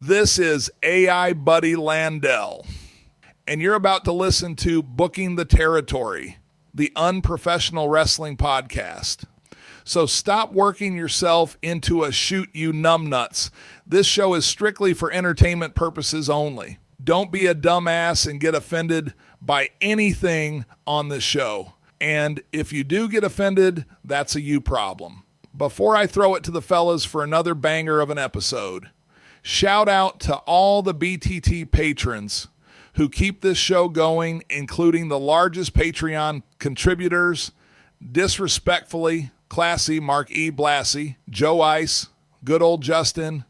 This is AI Buddy Landell, and you're about to listen to Booking the Territory, the unprofessional wrestling podcast. So stop working yourself into a shoot you numbnuts. This show is strictly for entertainment purposes only. Don't be a dumbass and get offended by anything on this show. And if you do get offended, that's a you problem. Before I throw it to the fellas for another banger of an episode, shout out to all the BTT patrons who keep this show going, including the largest Patreon contributors, Disrespectfully, Classy, Mark E. Blassie, Joe Ice, Good Old Justin,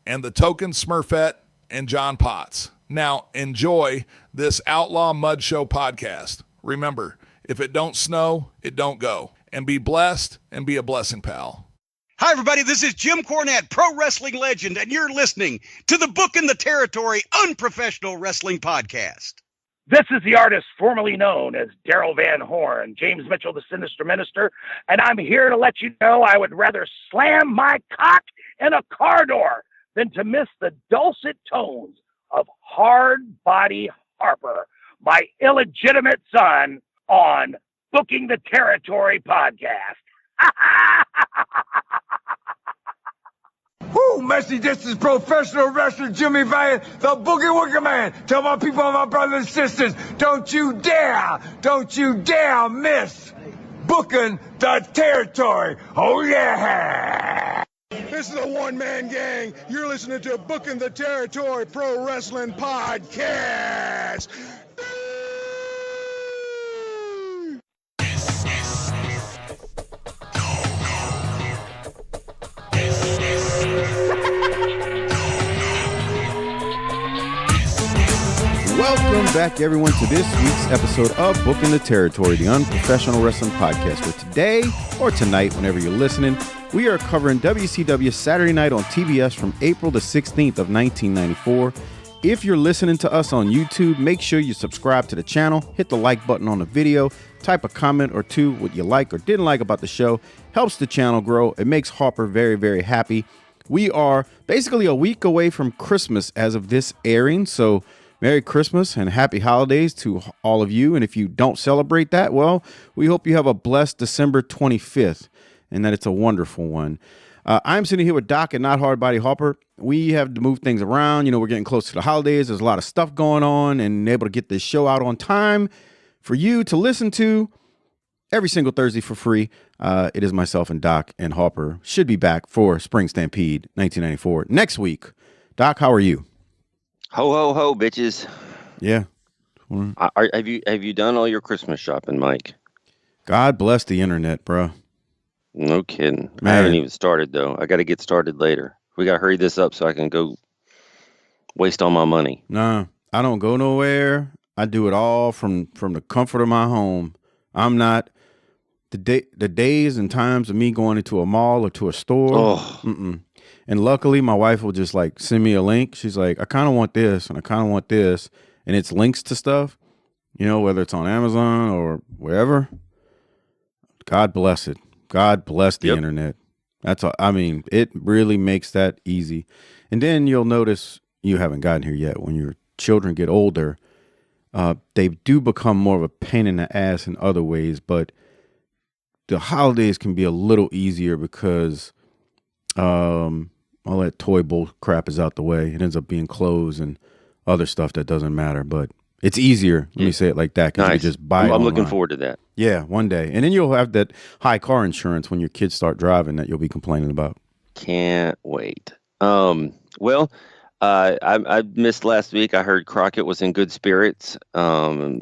and the Token Smurfette and John Potts. Now, enjoy this Outlaw Mud Show podcast. Remember, if it don't snow, it don't go. And be blessed and be a blessing, pal. Hi, everybody. This is Jim Cornette, pro wrestling legend, and you're listening to the Booking the Territory Unprofessional Wrestling Podcast. This is the artist formerly known as Daryl Van Horn, James Mitchell, the Sinister Minister, and I'm here to let you know I would rather slam my cock in a car door than to miss the dulcet tones of Hard Body Harper, my illegitimate son, on Booking the Territory podcast. Woo, Messi, this is professional wrestler Jimmy Valiant, the Boogie Woogie Man. Tell my people, my brothers and sisters, don't you dare miss Booking the Territory. Oh, yeah. This is a one-man gang. You're listening to Booking the Territory Pro Wrestling Podcast. Welcome back, everyone, to this week's episode of Booking the Territory, the unprofessional wrestling podcast, where today, or tonight, whenever you're listening, we are covering WCW Saturday Night on TBS from April the 16th of 1994. If you're listening to us on YouTube, make sure you subscribe to the channel, hit the like button on the video, type a comment or two what you like or didn't like about the show. Helps the channel grow. It makes Harper very, very happy. We are basically a week away from Christmas as of this airing, so Merry Christmas and Happy Holidays to all of you. And if you don't celebrate that, well, we hope you have a blessed December 25th and that it's a wonderful one. I'm sitting here with Doc and Not Hard Body Harper. We have to move things around. You know, we're getting close to the holidays. There's a lot of stuff going on, and able to get this show out on time for you to listen to every single Thursday for free. It is myself and Doc, and Harper should be back for Spring Stampede 1994 next week. Doc, how are you? Ho, ho, ho, bitches. Yeah. Have you done all your Christmas shopping, Mike? God bless the internet, bro. No kidding. Man. I haven't even started, though. I got to get started later. We got to hurry this up so I can go waste all my money. Nah, I don't go nowhere. I do it all from the comfort of my home. I'm not the days and times of me going into a mall or to a store. Oh. And luckily, my wife will just like send me a link. She's like, I kind of want this and I kind of want this. And it's links to stuff, you know, whether it's on Amazon or wherever. God bless it. God bless the internet. That's all. I mean, it really makes that easy. And then you'll notice, you haven't gotten here yet, when your children get older, they do become more of a pain in the ass in other ways. But the holidays can be a little easier because all that toy bull crap is out the way. It ends up being clothes and other stuff that doesn't matter, but it's easier. Let me say it like that. Because nice. You just buy it I'm online. looking forward to that. Yeah, one day. And then you'll have that high car insurance when your kids start driving that you'll be complaining about. Can't wait. Well, I missed last week. I heard Crockett was in good spirits. Was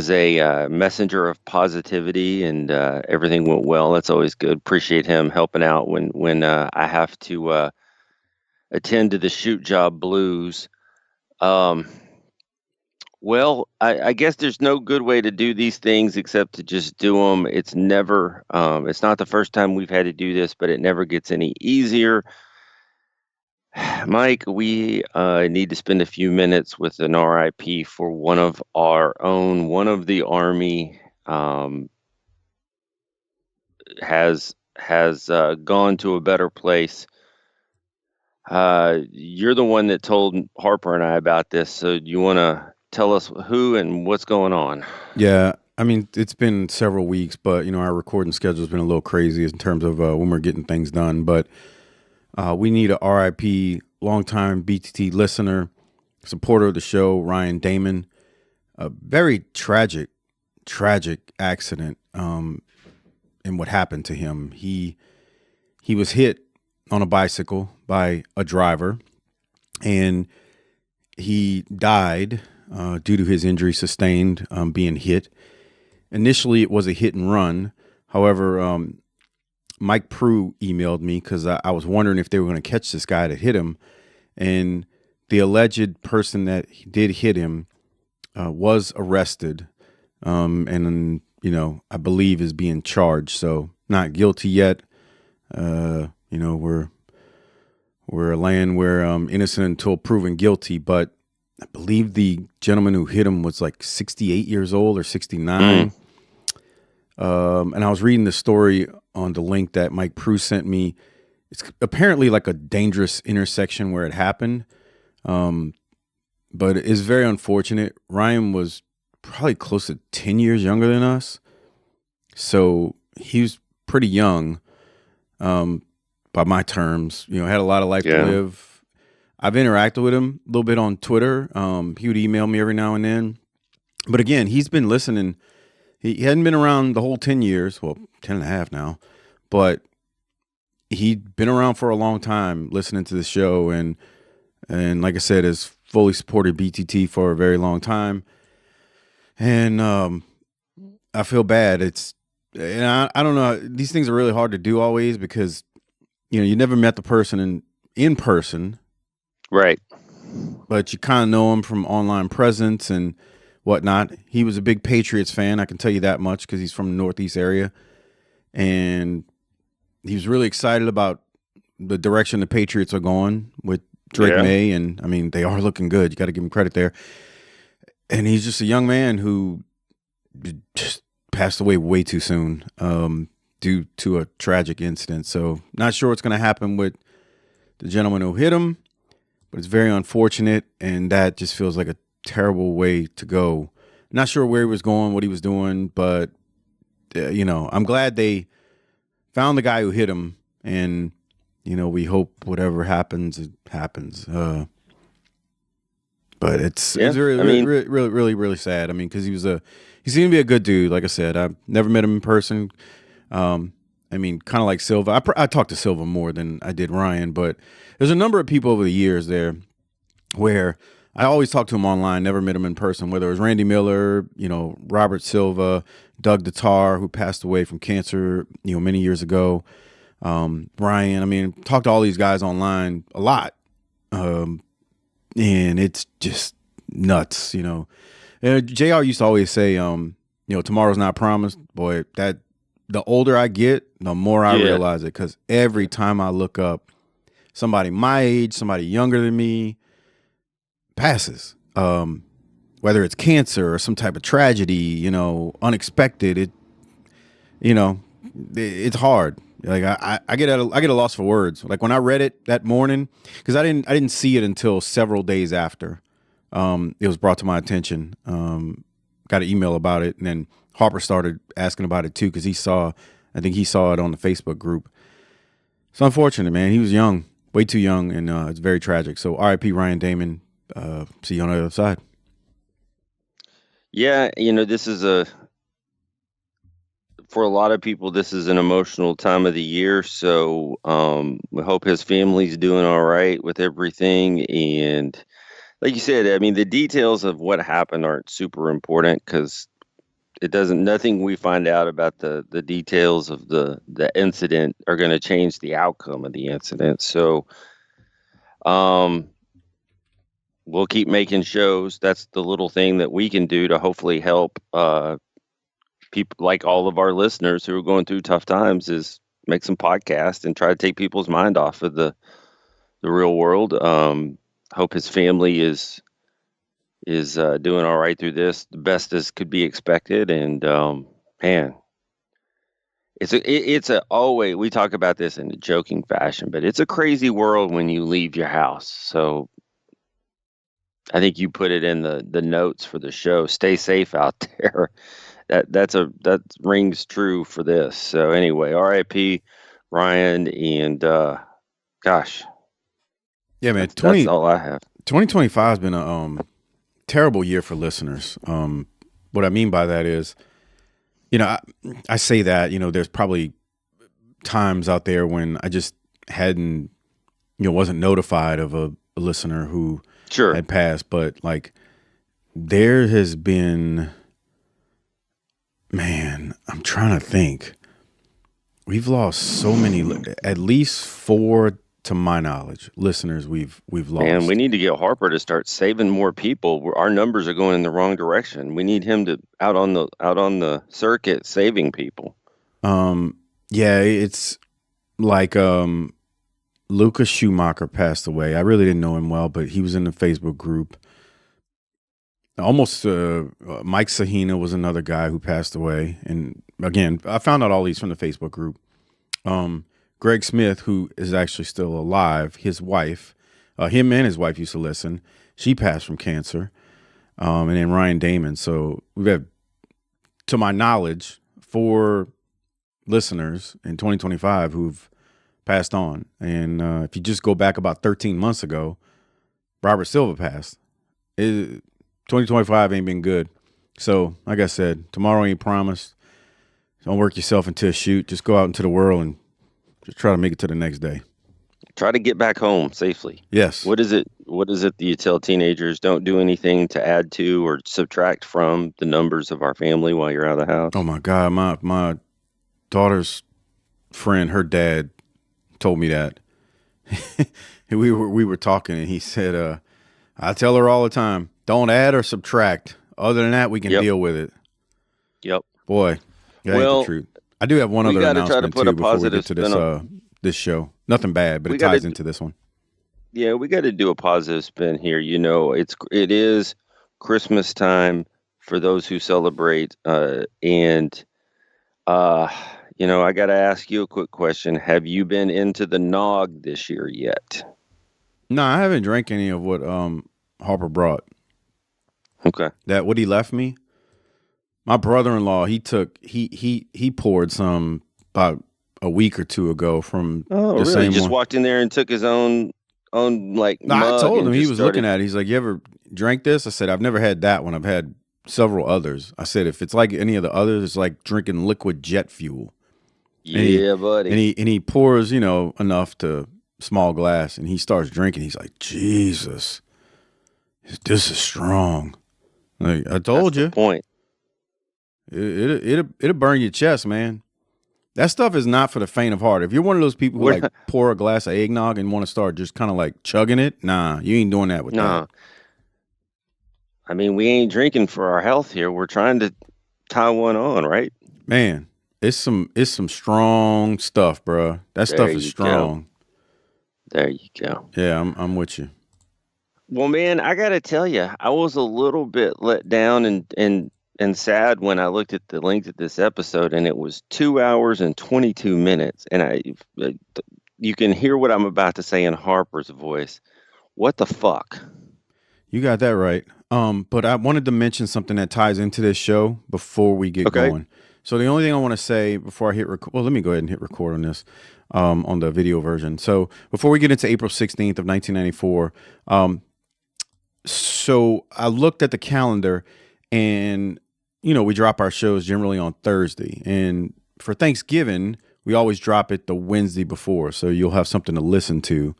a messenger of positivity, and everything went well. That's always good. Appreciate him helping out when I have to attend to the shoot job blues. Well, I guess there's no good way to do these things except to just do them. It's never, it's not the first time we've had to do this, but it never gets any easier. Mike, we need to spend a few minutes with an RIP for one of our own. One of the Army has gone to a better place. You're the one that told Harper and I about this, so do you want to tell us who and what's going on? Yeah, I mean, it's been several weeks, but our recording schedule's been a little crazy in terms of when we're getting things done. But we need a RIP, longtime BTT listener, supporter of the show, Ryan Damon. A very tragic accident in what happened to him. He was hit on a bicycle by a driver, and he died due to his injury sustained being hit. Initially, it was a hit and run. However, Mike Prue emailed me because I was wondering if they were going to catch this guy that hit him. And the alleged person that did hit him was arrested and, I believe is being charged. So not guilty yet. We're a land where innocent until proven guilty. But I believe the gentleman who hit him was like 68 years old or 69. And I was reading the story on the link that Mike Prue sent me. It's apparently like a dangerous intersection where it happened. But it's very unfortunate. Ryan was probably close to 10 years younger than us. So he was pretty young by my terms. Had a lot of life to live. I've interacted with him a little bit on Twitter. He would email me every now and then. But again, he's been listening. He hadn't been around the whole 10 years. Well, 10 and a half now. But he'd been around for a long time listening to the show. And like I said, has fully supported BTT for a very long time. And I feel bad. I don't know. These things are really hard to do always because, you never met the person in person. Right. But you kind of know him from online presence and whatnot. He was a big Patriots fan. I can tell you that much because he's from the Northeast area. And he was really excited about the direction the Patriots are going with Drake May. And, I mean, they are looking good. You got to give him credit there. And he's just a young man who just passed away way too soon due to a tragic incident. So not sure what's going to happen with the gentleman who hit him, but it's very unfortunate. And that just feels like a terrible way to go. Not sure where he was going, what he was doing, but, I'm glad they found the guy who hit him. And, we hope whatever happens, it happens. But it's really sad. I mean, because he seemed to be a good dude. Like I said, I've never met him in person. I mean, kind of like Silva. I talked to Silva more than I did Ryan, but there's a number of people over the years there where I always talked to him online, never met him in person, whether it was Randy Miller, Robert Silva, Doug DeTar, who passed away from cancer, many years ago. Ryan, I mean, talked to all these guys online a lot. And it's just nuts, JR used to always say, tomorrow's not promised. Boy, that the older I get, the more I realize it. Because every time I look up, somebody my age, somebody younger than me passes. Whether it's cancer or some type of tragedy, unexpected, it's hard. Like I get a loss for words. Like when I read it that morning, because I didn't see it until several days after it was brought to my attention. Got an email about it, and then Harper started asking about it too because I think he saw it on the Facebook group. It's unfortunate, man. He was young, way too young, and it's very tragic. So R.I.P. Ryan Damon. See you on the other side. Yeah, this is for a lot of people, this is an emotional time of the year. So we hope his family's doing all right with everything. And like you said, I mean, the details of what happened aren't super important because nothing we find out about the details of the incident are going to change the outcome of the incident. So we'll keep making shows. That's the little thing that we can do to hopefully help people like all of our listeners who are going through tough times is make some podcasts and try to take people's mind off of the real world. Hope his family is doing all right through this, the best as could be expected. And man, it's a always, we talk about this in a joking fashion, but it's a crazy world when you leave your house. So I think you put it in the notes for the show. Stay safe out there. That rings true for this. So anyway, R.I.P. Ryan, and gosh, Yeah, man. that's all I have. 2025 has been a terrible year for listeners. What I mean by that is, I say that, there's probably times out there when I just hadn't, wasn't notified of a listener who Sure had passed, but like there has been, man, I'm trying to think. We've lost so many, at least 4, to my knowledge, listeners we've lost. Man, we need to get Harper to start saving more people. Our numbers are going in the wrong direction. We need him to out on the circuit saving people. Yeah, it's like Lucas Schumacher passed away. I really didn't know him well, but he was in the Facebook group. Almost Mike Sahina was another guy who passed away. And again, I found out all these from the Facebook group. Greg Smith, who is actually still alive, his wife, him and his wife used to listen. She passed from cancer. And then Ryan Damon. So we've had, to my knowledge, 4 listeners in 2025 who've passed on. And if you just go back about 13 months ago, Robert Silva passed. 2025 ain't been good. So, like I said, tomorrow ain't promised. Don't work yourself into a shoot. Just go out into the world and just try to make it to the next day. Try to get back home safely. Yes. What is it that you tell teenagers? Don't do anything to add to or subtract from the numbers of our family while you're out of the house. Oh my God, my daughter's friend, her dad told me that. we were talking and he said, I tell her all the time, don't add or subtract. Other than that, we can deal with it. Yep. Boy, that ain't the truth. I do have one other announcement too before we get to this show. Nothing bad, but it ties into this one. Yeah, we got to do a positive spin here. It is Christmas time for those who celebrate, and I got to ask you a quick question. Have you been into the nog this year yet? No, I haven't drank any of what Harper brought. Okay. That what he left me. My brother-in-law, he poured some about a week or 2 ago from the same He just one. walked in there and took his own like No, mug. I told him, he was started looking at it. He's like, you ever drank this? I said, I've never had that one. I've had several others. I said, if it's like any of the others, it's like drinking liquid jet fuel. Yeah, buddy. And he pours, enough to small glass, and he starts drinking. He's like, Jesus, this is strong. Like, I told you. The point. It'll burn your chest, man. That stuff is not for the faint of heart. If you're one of those people who like pour a glass of eggnog and want to start just kind of like chugging it, nah, you ain't doing that with that. I mean, we ain't drinking for our health here. We're trying to tie one on, right? Man, it's some strong stuff, bro. That stuff is strong. There you go. Yeah, I'm with you. Well, man, I gotta tell you, I was a little bit let down and sad when I looked at the length of this episode, and it was 2 hours and 22 minutes. And you can hear what I'm about to say in Harper's voice. What the fuck? You got that right. But I wanted to mention something that ties into this show before we get going. So the only thing I want to say before I hit record, well, let me go ahead and hit record on this, on the video version. So before we get into April 16th of 1994, so I looked at the calendar, and we drop our shows generally on Thursday, and for Thanksgiving, we always drop it the Wednesday before. So you'll have something to listen to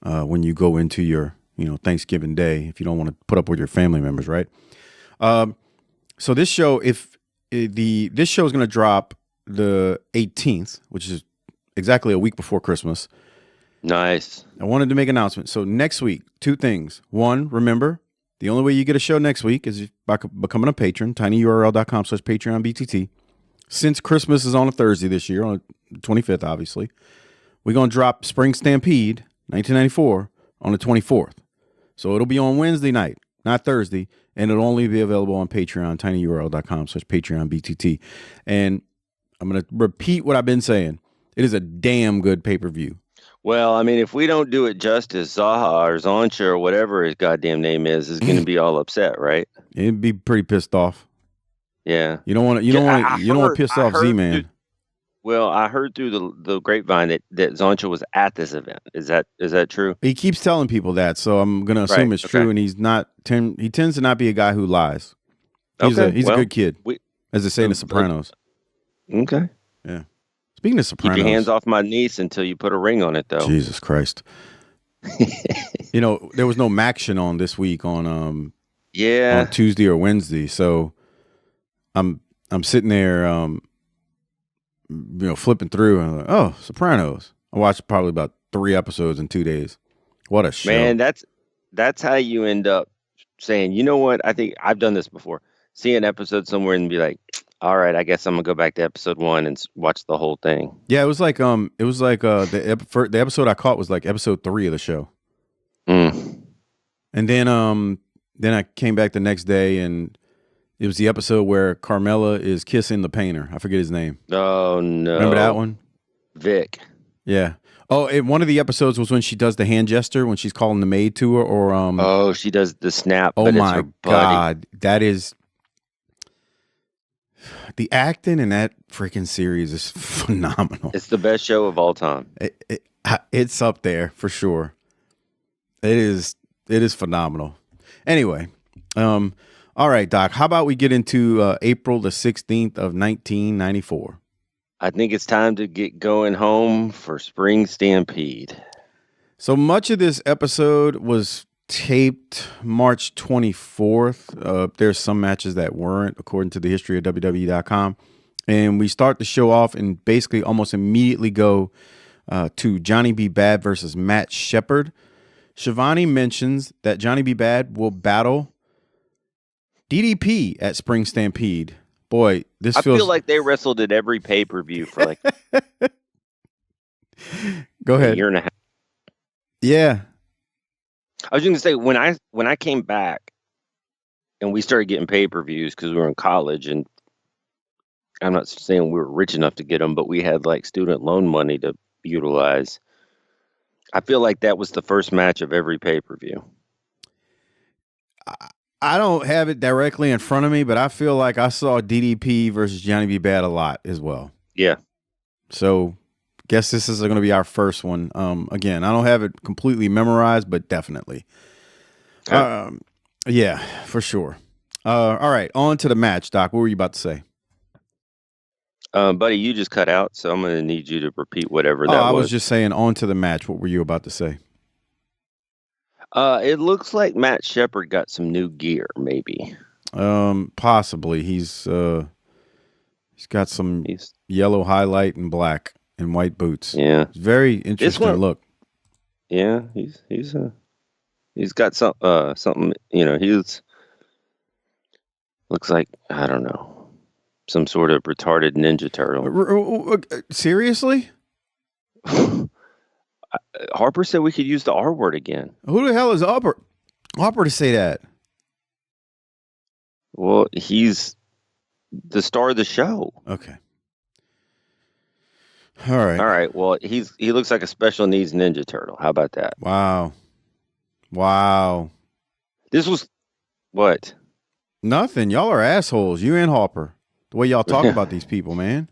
when you go into your, Thanksgiving day, if you don't want to put up with your family members, right? So this show, this show is going to drop the 18th, which is exactly a week before Christmas. Nice. I wanted to make an announcement. So next week, 2 things. One, remember, the only way you get a show next week is by becoming a patron, tinyurl.com/PatreonBTT. Since Christmas is on a Thursday this year, on the 25th, obviously, we're going to drop Spring Stampede 1994 on the 24th. So it'll be on Wednesday night, not Thursday, and it'll only be available on Patreon, tinyurl.com/PatreonBTT. And I'm going to repeat what I've been saying. It is a damn good pay-per-view. Well, I mean, if we don't do it justice, Zaha or Zoncha or whatever his goddamn name is going to be all upset, right? It'd be pretty pissed off. Yeah. You don't want to piss off Z-Man. Well, I heard through the grapevine that Zoncha was at this event. Is that true? He keeps telling people that, so I'm going to assume it's true, and he's not. He tends to not be a guy who lies. He's a good kid, as they say in The Sopranos. Okay. Yeah. Speaking of Sopranos, keep your hands off my niece until you put a ring on it, though. Jesus Christ. There was no Maction on this week on Tuesday or Wednesday, so I'm sitting there flipping through and I'm like, oh, Sopranos. I watched probably about 3 episodes in 2 days. What a show. Man, that's how you end up saying, you know what? I think I've done this before. See an episode somewhere and be like, all right, I guess I'm gonna go back to episode 1 and watch the whole thing. Yeah, it was like the episode I caught was like episode 3 of the show. Mm. And then I came back the next day and it was the episode where Carmela is kissing the painter. I forget his name. Oh no! Remember that one? Vic. Yeah. Oh, one of the episodes was when she does the hand gesture when she's calling the maid to her, or she does the snap. Oh but my it's her God, that is. The acting in that freaking series is phenomenal. It's the best show of all time. It's up there for sure. It is phenomenal. Anyway, all right, Doc. How about we get into April the 16th of 1994? I think it's time to get going home for Spring Stampede. So much of this episode was taped March 24th. There's some matches that weren't, according to the history of WWE.com. And we start the show off and basically almost immediately go to Johnny B. Bad versus Matt Shepard. Schiavone mentions that Johnny B. Bad will battle DDP at Spring Stampede. Boy, I feel like they wrestled at every pay-per-view for like Go ahead. a year and a half. Yeah. I was going to say, when I came back and we started getting pay-per-views because we were in college, and I'm not saying we were rich enough to get them, but we had like student loan money to utilize. I feel like that was the first match of every pay-per-view. I don't have it directly in front of me, but I feel like I saw DDP versus Johnny B. Bad a lot as well. Yeah. So guess this is going to be our first one. Again, I don't have it completely memorized, but definitely. Okay. Yeah, for sure. All right, on to the match, Doc. What were you about to say? Buddy, you just cut out, so I'm going to need you to repeat whatever that was. I was just saying on to the match. What were you about to say? It looks like Matt Shepard got some new gear, maybe. Possibly. He's got some yellow highlight and black and white boots. Yeah, it's very interesting look. Yeah, he's got something. He's looks like, I don't know, some sort of retarded Ninja Turtle. Seriously? Harper said we could use the R word again. Who the hell is Harper to say that? Well, he's the star of the show. Okay. All right. Well, he looks like a special needs Ninja Turtle. How about that? Wow. This was what? Nothing. Y'all are assholes. You and Harper. The way y'all talk about these people, man.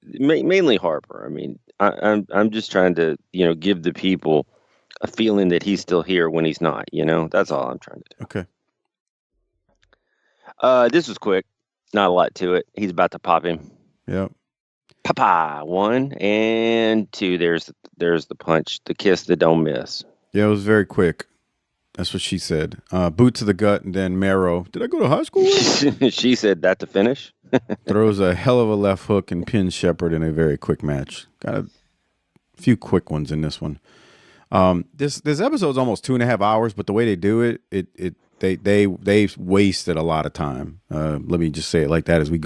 Mainly Harper. I mean, I'm just trying to, give the people a feeling that he's still here when he's not. That's all I'm trying to do. Okay. This was quick. Not a lot to it. He's about to pop him. Yep. Papa, 1 and 2. There's the punch, the kiss that don't miss. Yeah, it was very quick. That's what she said. Boot to the gut, and then Marrow. Did I go to high school with? She said that to finish. Throws a hell of a left hook and pins Shepard in a very quick match. Got a few quick ones in this one. This episode's almost 2.5 hours, but the way they do it, they wasted a lot of time. Let me just say it like that as we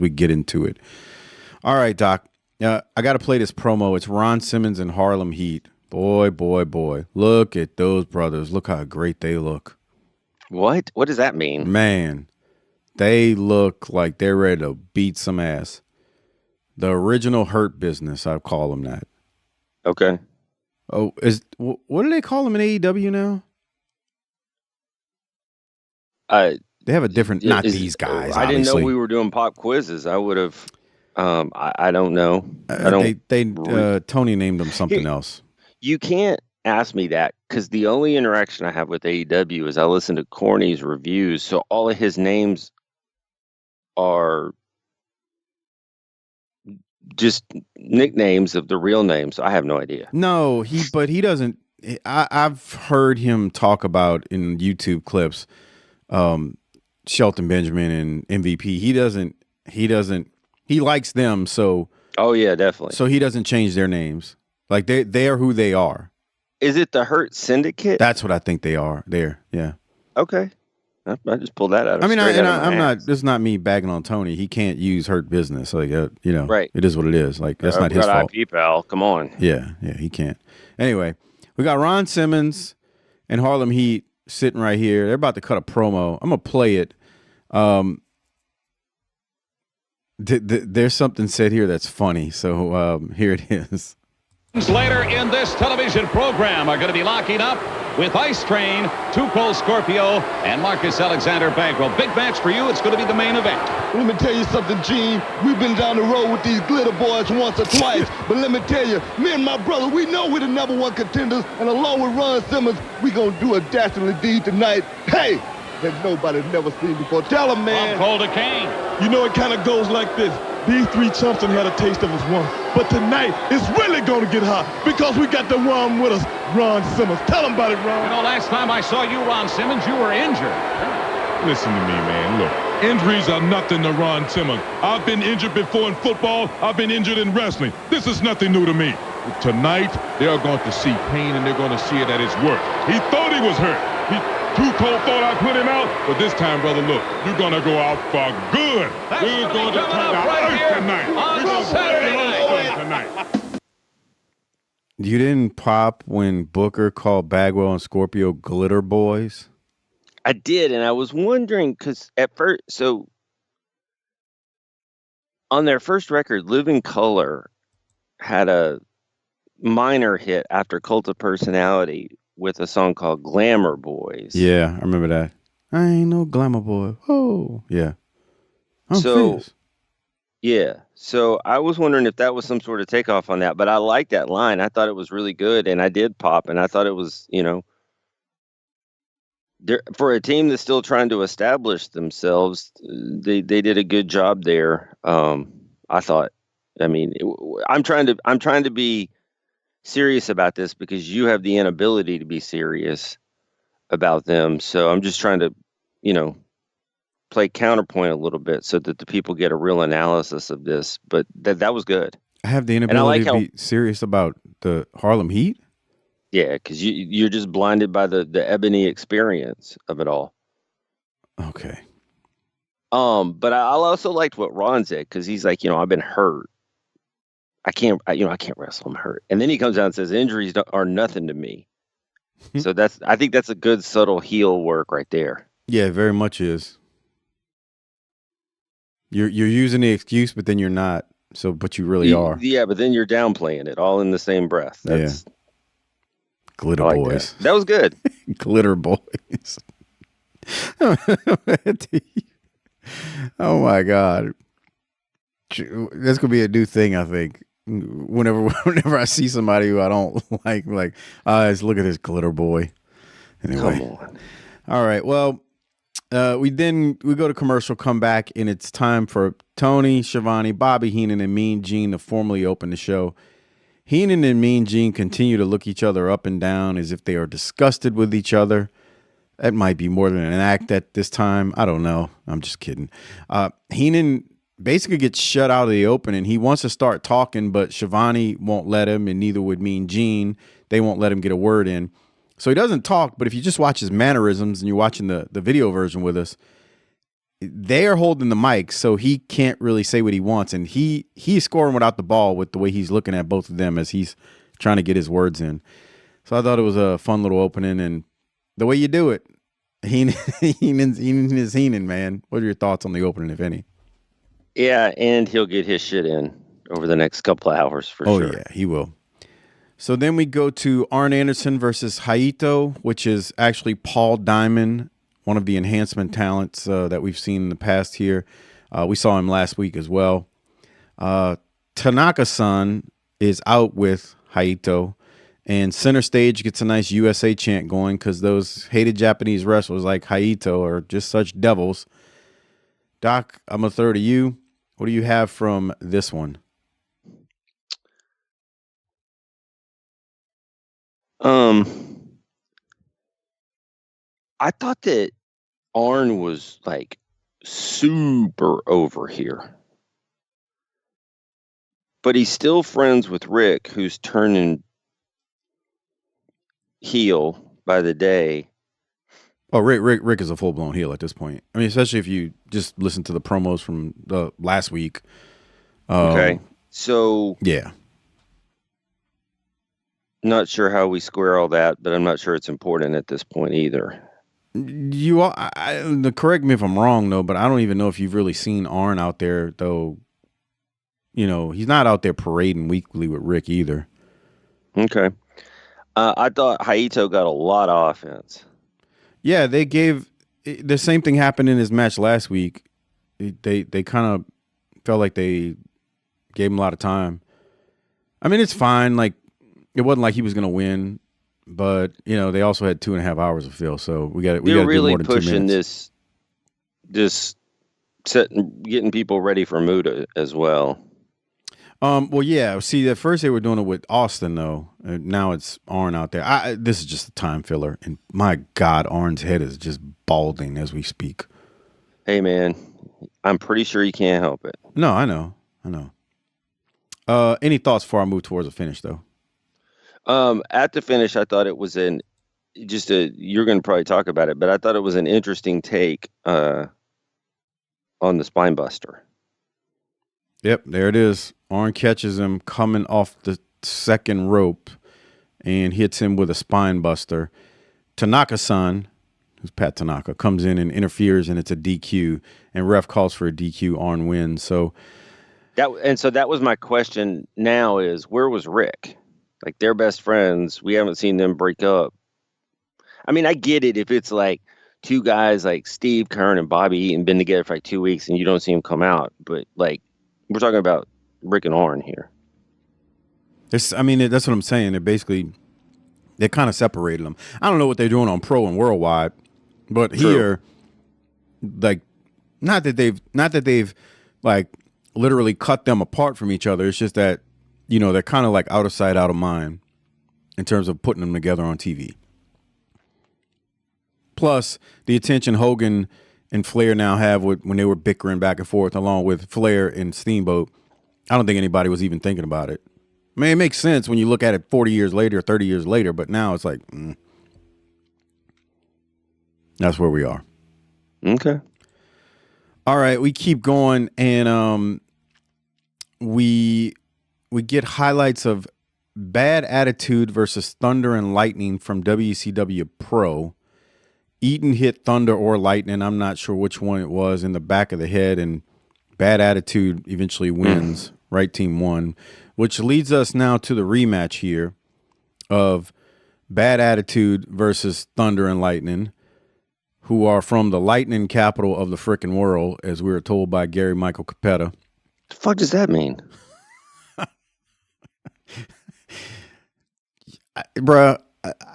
get into it. All right, Doc. I got to play this promo. It's Ron Simmons and Harlem Heat. Boy. Look at those brothers. Look how great they look. What? What does that mean? Man, They look like they're ready to beat some ass. The original Hurt Business, I call them that. Okay. Oh, what do they call them in AEW now? They have a different. Not these guys. I didn't know obviously. we were doing pop quizzes. I would have. I don't know. I don't. Tony named them something else. You can't ask me that because the only interaction I have with AEW is I listen to Corny's reviews. So all of his names are just nicknames of the real names. So I have no idea. No, but he doesn't. I've heard him talk about in YouTube clips, Shelton Benjamin and MVP. He doesn't. He likes them. So. Oh yeah, definitely. So he doesn't change their names. Like they are who they are. Is it the Hurt Syndicate? That's what I think they are. There, yeah. Okay. I just pulled that out. I'm not. This is not me bagging on Tony. He can't use Hurt Business. Like right. It is what it is. Like that's not his fault. IP, pal. Come on. Yeah, he can't. Anyway, we got Ron Simmons and Harlem Heat sitting right here. They're about to cut a promo. I'm gonna play it. There's something said here that's funny. So here it is. Later in this television program are going to be locking up with Ice Train, Tuco Scorpio, and Marcus Alexander Bagwell. Big match for you. It's going to be the main event. Let me tell you something, Gene. We've been down the road with these glitter boys once or twice, but let me tell you, me and my brother, we know we're the #1 contenders, and along with Ron Simmons, we going to do a dastardly deed tonight. Hey, that nobody's never seen before. Tell them, man. Bob Calder Kane. You know, it kind of goes like this. These three chumps done had a taste of us once. But tonight, it's really going to get hot because we got the one with us, Ron Simmons. Tell him about it, Ron. You know, last time I saw you, Ron Simmons, you were injured. Listen to me, man. Look, injuries are nothing to Ron Simmons. I've been injured before in football. I've been injured in wrestling. This is nothing new to me. Tonight, they are going to see pain, and they're going to see it at his work. He thought he was hurt. Too Cold thought I put him out, but this time, brother, look, you're going to go out for good. We're going to turn out right tonight. We're going to Saturday tonight. You didn't pop when Booker called Bagwell and Scorpio glitter boys? I did, and I was wondering, because at first, so on their first record, Living Color had a minor hit after Cult of Personality with a song called Glamour Boys. Yeah, I remember that. I ain't no glamour boy. Oh, yeah. Yeah. So I was wondering if that was some sort of takeoff on that, but I liked that line. I thought it was really good, and I did pop, and I thought it was, for a team that's still trying to establish themselves, they did a good job there. I thought. I mean, I'm trying to be serious about this because you have the inability to be serious about them. So I'm just trying to, play counterpoint a little bit so that the people get a real analysis of this. But that was good. I have the inability to be serious about the Harlem Heat. Yeah, because you're just blinded by the ebony experience of it all. Okay. But I also liked what Ron said because he's like, I've been hurt. I can't wrestle. I'm hurt. And then he comes out and says injuries are nothing to me. So I think that's a good subtle heel work right there. Yeah, it very much is. You're using the excuse, but then you're not. So, but you really are. Yeah, but then you're downplaying it all in the same breath. That's glitter boys. That was good. Glitter boys. Oh my God. That's gonna be a new thing, I think. Whenever I see somebody who I don't like, let's look at this glitter boy. Anyway. Come on. All right. Well, we go to commercial, come back, and it's time for Tony Schiavone, Bobby Heenan, and Mean Gene to formally open the show. Heenan and Mean Gene continue to look each other up and down as if they are disgusted with each other. That might be more than an act at this time. I don't know. I'm just kidding. Heenan basically gets shut out of the open, and he wants to start talking, but Schiavone won't let him, and neither would Mean Gene. They won't let him get a word in. So he doesn't talk, but if you just watch his mannerisms and you're watching the video version with us, they are holding the mic, so he can't really say what he wants, and he's scoring without the ball with the way he's looking at both of them as he's trying to get his words in. So I thought it was a fun little opening, and the way you do it, Heenan is Heenan, man. What are your thoughts on the opening, if any? Yeah, and he'll get his shit in over the next couple of hours for sure. Oh, yeah, he will. So then we go to Arn Anderson versus Haito, which is actually Paul Diamond, one of the enhancement talents that we've seen in the past here. We saw him last week as well. Tanaka-san is out with Haito, and Center Stage gets a nice USA chant going because those hated Japanese wrestlers like Haito are just such devils. Doc, I'm going to throw to you. What do you have from this one? I thought that Arn was like super over here. But he's still friends with Rick, who's turning heel by the day. Oh, Rick is a full-blown heel at this point. I mean, especially if you just listen to the promos from the last week. Okay. So yeah. Not sure how we square all that, but I'm not sure it's important at this point either. Correct me if I'm wrong, though, but I don't even know if you've really seen Arn out there, though. You know, he's not out there parading weekly with Rick either. Okay. I thought Haito got a lot of offense. Yeah, they gave the same thing happened in his match last week. They kind of felt like they gave him a lot of time. I mean, it's fine. Like, it wasn't like he was going to win, but you know, they also had 2.5 hours of fill, so we got to really do more than 2 pushing minutes. this getting people ready for Muta as well. Well, yeah. See, at first they were doing it with Austin, though. And now it's Arn out there. This is just a time filler, and my God, Arn's head is just balding as we speak. Hey, man, I'm pretty sure you can't help it. No, I know. Any thoughts before I move towards the finish, though? At the finish, I thought it was you're going to probably talk about it, but I thought it was an interesting take on the spine buster. Yep, there it is. Arn catches him coming off the second rope and hits him with a spine buster. Tanaka-san, who's Pat Tanaka, comes in and interferes, and it's a DQ, and ref calls for a DQ. Arn wins. So that was my question now is, where was Rick? Like, they're best friends. We haven't seen them break up. I mean, I get it if it's like two guys like Steve Kern and Bobby Eaton been together for like 2 weeks and you don't see them come out. But, like, we're talking about Rick and Arn here. That's what I'm saying. They kind of separated them. I don't know what they're doing on Pro and Worldwide, but True. Here, like, not that they've like literally cut them apart from each other. It's just that, you know, they're kind of like out of sight, out of mind in terms of putting them together on TV. Plus, the attention Hogan and Flair now have when they were bickering back and forth, along with Flair and Steamboat, I don't think anybody was even thinking about it. I mean, it makes sense when you look at it 40 years later, 30 years later, but now it's like, that's where we are. Okay. All right, we keep going, and we get highlights of Bad Attitude versus Thunder and Lightning from WCW Pro. Eaton hit Thunder or Lightning, I'm not sure which one it was, in the back of the head, and Bad Attitude eventually wins. Right team won, which leads us now to the rematch here of Bad Attitude versus Thunder and Lightning, who are from the lightning capital of the frickin' world, as we were told by Gary Michael Capetta. The fuck does that mean? Bruh,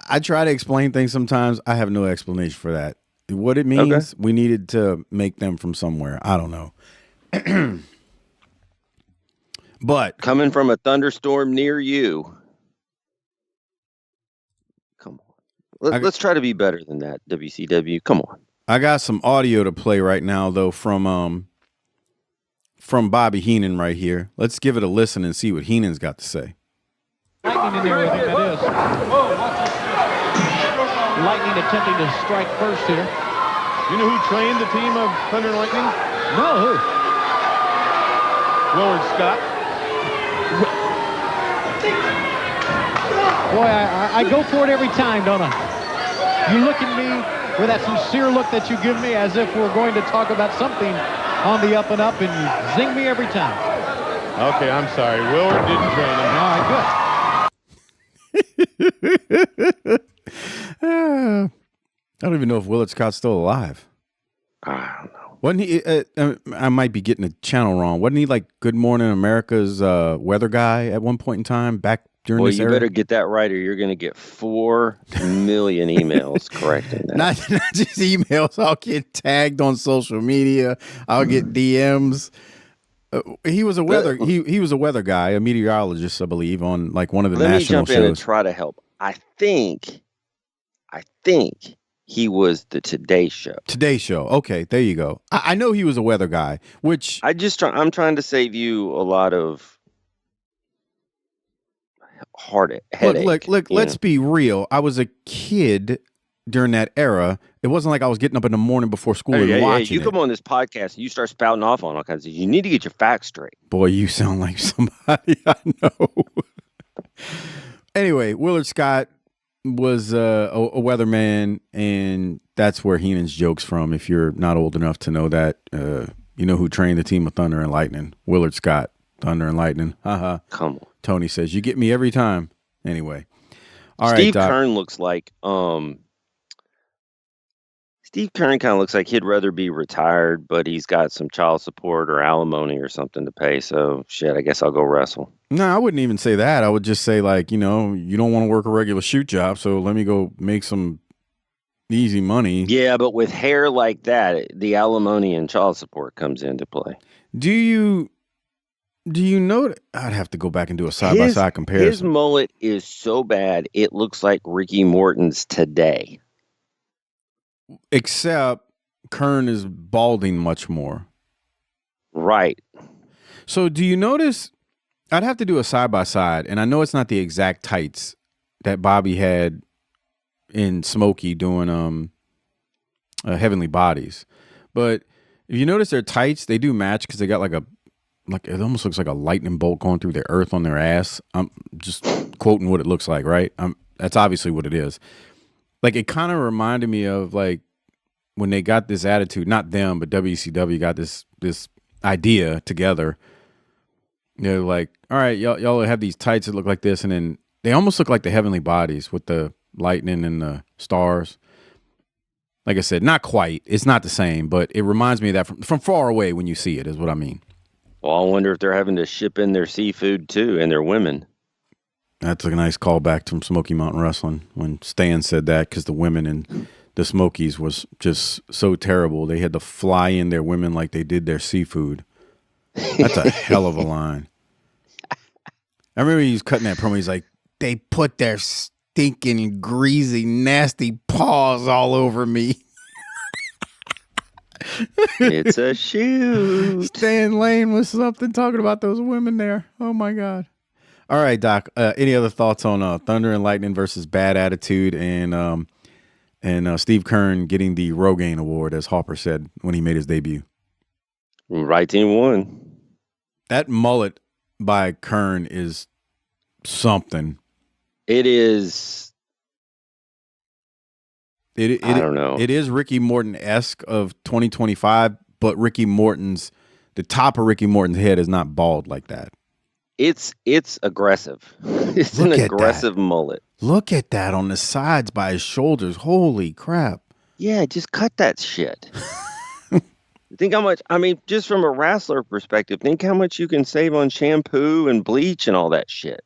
I try to explain things sometimes. I have no explanation for that. What it means, We needed to make them from somewhere. I don't know. But coming from a thunderstorm near you. Come on. Let's try to be better than that, WCW. Come on. I got some audio to play right now, though, from Bobby Heenan right here. Let's give it a listen and see what Heenan's got to say. Lightning in there with him, it is. Lightning attempting to strike first here. You know who trained the team of Thunder and Lightning? No, who? Willard Scott. Boy, I go for it every time, don't I? You look at me, with that sincere look that you give me as if we're going to talk about something on the up and up, and you zing me every time. Okay, I'm sorry. Willard didn't train him. All right, good. I don't even know if Willard Scott's still alive. I don't know. Wasn't he? I might be getting the channel wrong. Wasn't he like Good Morning America's weather guy at one point in time back during Well, this you era? better get that right, or you're going to get 4 million emails correcting that. Not just emails. I'll get tagged on social media. I'll get DMs. He was a weather. He was a weather guy, a meteorologist, I believe, on like one of the Let me national jump in and shows. try to help. I think he was the Today Show. Today Show. Okay, there you go. I know he was a weather guy, which I'm trying to save you a lot of headache. look. Let's be real. I was a kid during that era. It wasn't like I was getting up in the morning before school and watching you it. come on this podcast and you start spouting off on all kinds of. You need to get your facts straight. Boy, you sound like somebody I know. Anyway, Willard Scott was a weatherman, and that's where Heenan's joke's from. If you're not old enough to know that, you know who trained the team of Thunder and Lightning? Willard Scott, Thunder and Lightning. Haha. Come on. Tony says, you get me every time. Anyway. All right, Steve Doc. Kern looks like Steve Kern kind of looks like he'd rather be retired, but he's got some child support or alimony or something to pay. So shit, I guess I'll go wrestle. No, I wouldn't even say that. I would just say, like, you know, you don't want to work a regular shoot job, so let me go make some easy money. Yeah, but with hair like that, the alimony and child support comes into play. Do you know? I'd have to go back and do a side-by-side comparison. His mullet is so bad, it looks like Ricky Morton's today. Except Kern is balding much more. Right. So do you notice? I'd have to do a side-by-side, and I know it's not the exact tights that Bobby had in Smokey doing Heavenly Bodies. But if you notice their tights, they do match because they got like it almost looks like a lightning bolt going through the earth on their ass. I'm just quoting what it looks like, right? That's obviously what it is. Like, it kind of reminded me of like when they got this attitude, not them, but WCW got this idea together. They're like, all right, y'all have these tights that look like this, and then they almost look like the Heavenly Bodies with the lightning and the stars. Like I said, not quite. It's not the same, but it reminds me of that from far away when you see it, is what I mean. Well, I wonder if they're having to ship in their seafood too, and their women. That's a nice callback from Smoky Mountain Wrestling when Stan said that, because the women in the Smokies was just so terrible. They had to fly in their women like they did their seafood. That's a hell of a line. I remember he was cutting that promo. He's like, they put their stinking, greasy, nasty paws all over me. It's a shoot. Stan Lane was something talking about those women there. Oh, my God. All right, Doc. Any other thoughts on Thunder and Lightning versus Bad Attitude and Steve Kern getting the Rogaine Award, as Harper said when he made his debut? Right team won. That mullet by Kern is something. It is. I don't know. It is Ricky Morton-esque of 2025, but the top of Ricky Morton's head is not bald like that. It's aggressive. It's an aggressive mullet. Look at that on the sides by his shoulders. Holy crap. Yeah, just cut that shit. Think how much, I mean, just from a wrestler perspective, think how much you can save on shampoo and bleach and all that shit.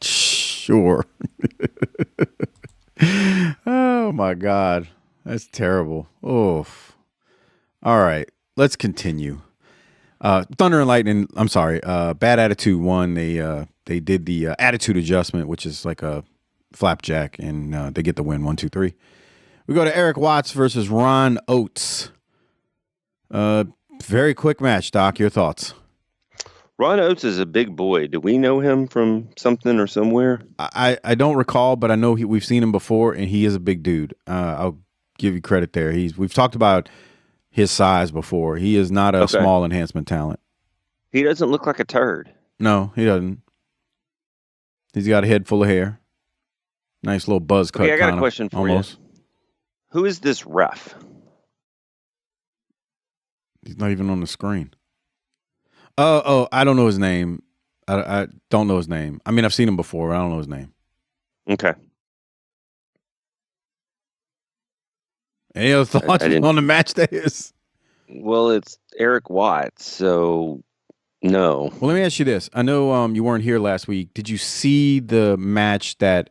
Sure. Oh, my God. That's terrible. Oof. All right. Let's continue. Thunder and Lightning, I'm sorry, Bad Attitude won. They did the attitude adjustment, which is like a flapjack, and they get the win, 1, 2, 3. We go to Eric Watts versus Ron Oates. Very quick match, Doc. Your thoughts? Ron Oates is a big boy. Do we know him from something or somewhere? I don't recall, but I know we've seen him before, and he is a big dude. I'll give you credit there. We've talked about his size before. He is not a small enhancement talent. He doesn't look like a turd. No, he doesn't. He's got a head full of hair. Nice little buzz cut. Okay, I got a question for you. Who is this ref? He's not even on the screen. Oh, I don't know his name. I don't know his name. I mean, I've seen him before. I don't know his name. Okay. Any other thoughts on the match that is? Well, it's Eric Watts, so no. Well, let me ask you this. I know you weren't here last week. Did you see the match that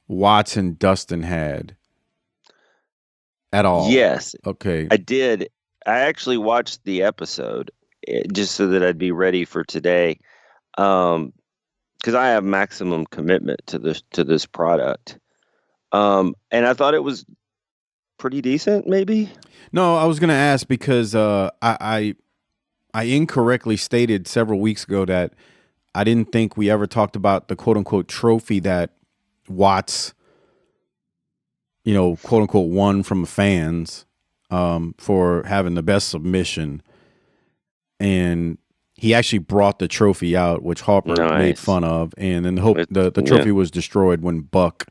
Watts and Dustin had at all? Yes. Okay. I did. I actually watched the episode just so that I'd be ready for today, because I have maximum commitment to this product, and I thought it was pretty decent. Maybe. No, I was going to ask because I incorrectly stated several weeks ago that I didn't think we ever talked about the quote unquote trophy that Watts, quote unquote, won from fans for having the best submission. And he actually brought the trophy out, which Harper made fun of. And then the trophy was destroyed when Buck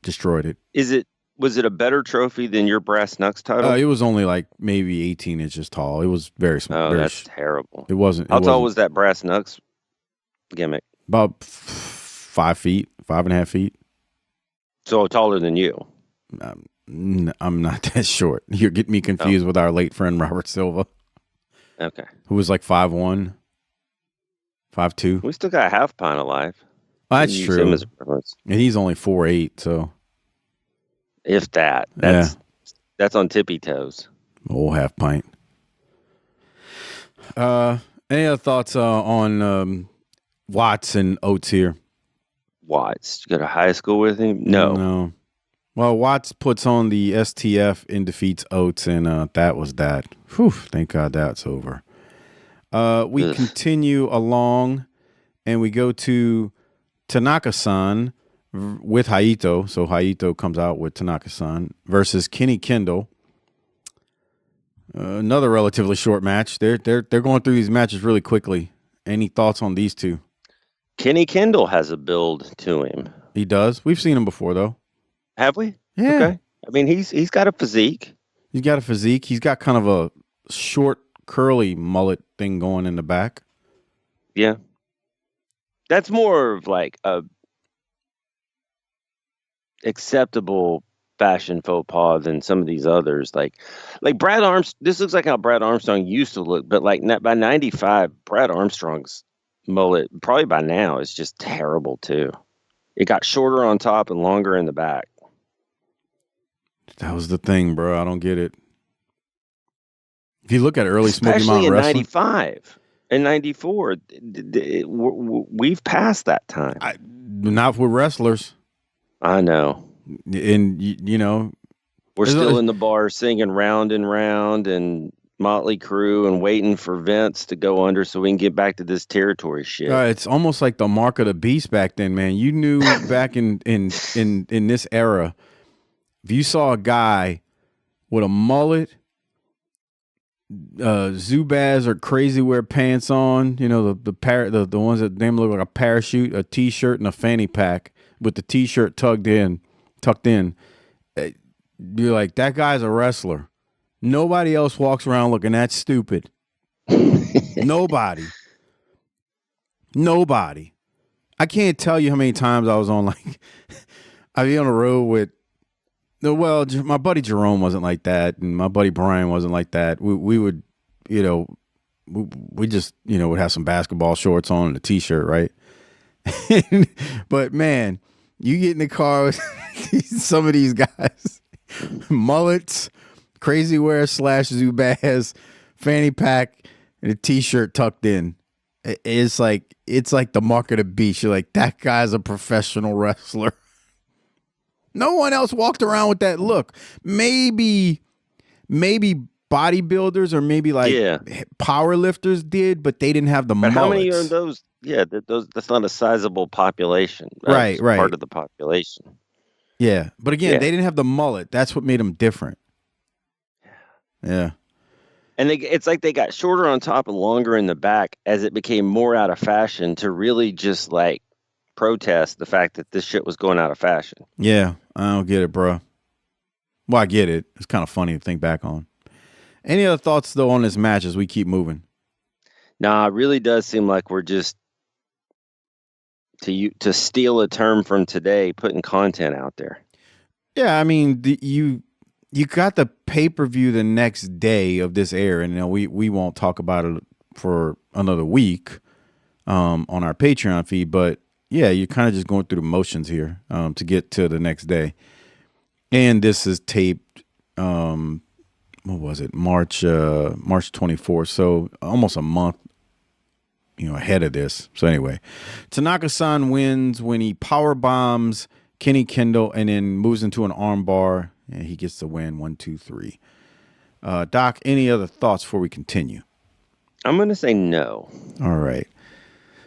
destroyed it. Was it a better trophy than your brass knucks title? It was only like maybe 18 inches tall. It was very small. Oh, that's terrible. It wasn't. How tall was that brass knucks gimmick? About 5 feet, 5.5 feet. So taller than you. I'm not that short. You're getting me confused with our late friend Robert Silva. Okay. Who was like 5'1", 5'2". We still got a half pint alive. That's true. And he's only 4'8", so. If that. That's on tippy toes. Old half pint. Any other thoughts on Watts and Oates here? Watts? You go to high school with him? No. Well, Watts puts on the STF and defeats Oates, and that was that. Whew, thank God that's over. We continue along, and we go to Tanaka-san with Haito. So Haito comes out with Tanaka-san versus Kenny Kendall. Another relatively short match. They're going through these matches really quickly. Any thoughts on these two? Kenny Kendall has a build to him. He does. We've seen him before, though. Have we? Yeah. Okay. I mean, he's got a physique. He's got a physique. He's got kind of a short, curly mullet thing going in the back. Yeah. That's more of like a acceptable fashion faux pas than some of these others. Like Brad Armstrong. This looks like how Brad Armstrong used to look, but like by 95, Brad Armstrong's mullet, probably by now, is just terrible too. It got shorter on top and longer in the back. That was the thing, bro. I don't get it. If you look at early Smoky Mountain Wrestling, especially in 95 and 94, we've passed that time. Not with wrestlers. I know. And, we're still in the bar singing Round and Round and Motley Crue and waiting for Vince to go under so we can get back to this territory shit. It's almost like the mark of the beast back then, man. You knew back in this era, if you saw a guy with a mullet, Zubaz or crazy wear pants on, the ones that damn look like a parachute, a t-shirt and a fanny pack with the t-shirt tucked in, you're like, that guy's a wrestler. Nobody else walks around looking that stupid. Nobody. I can't tell you how many times I was on I'd be on the road with, my buddy Jerome wasn't like that, and my buddy Brian wasn't like that. We would, we just, would have some basketball shorts on and a t-shirt, right? But man, you get in the car with some of these guys, mullets, crazy wear / Zubaz, fanny pack, and a t-shirt tucked in. It's like the mark of the beast. You're like, that guy's a professional wrestler. No one else walked around with that look. Maybe bodybuilders or maybe power lifters did, but they didn't have the mullets. How many are those? Yeah, that's not a sizable population. Right. Part of the population. Yeah, but again, they didn't have the mullet. That's what made them different. Yeah. And it's like they got shorter on top and longer in the back as it became more out of fashion to really just protest the fact that this shit was going out of fashion. Yeah. I don't get it, bro. Well, I get it. It's kind of funny to think back on. Any other thoughts, though, on this match as we keep moving? Nah, it really does seem like we're just, to steal a term from today, putting content out there. Yeah, I mean, you got the pay-per-view the next day of this air, and we won't talk about it for another week on our Patreon feed, but yeah, you're kind of just going through the motions here to get to the next day. And this is taped, what was it, March 24th, so almost a month ahead of this. So anyway, Tanaka-san wins when he power bombs Kenny Kendall and then moves into an arm bar, and he gets the win. 1, 2, 3. Doc, any other thoughts before we continue? I'm going to say no. All right.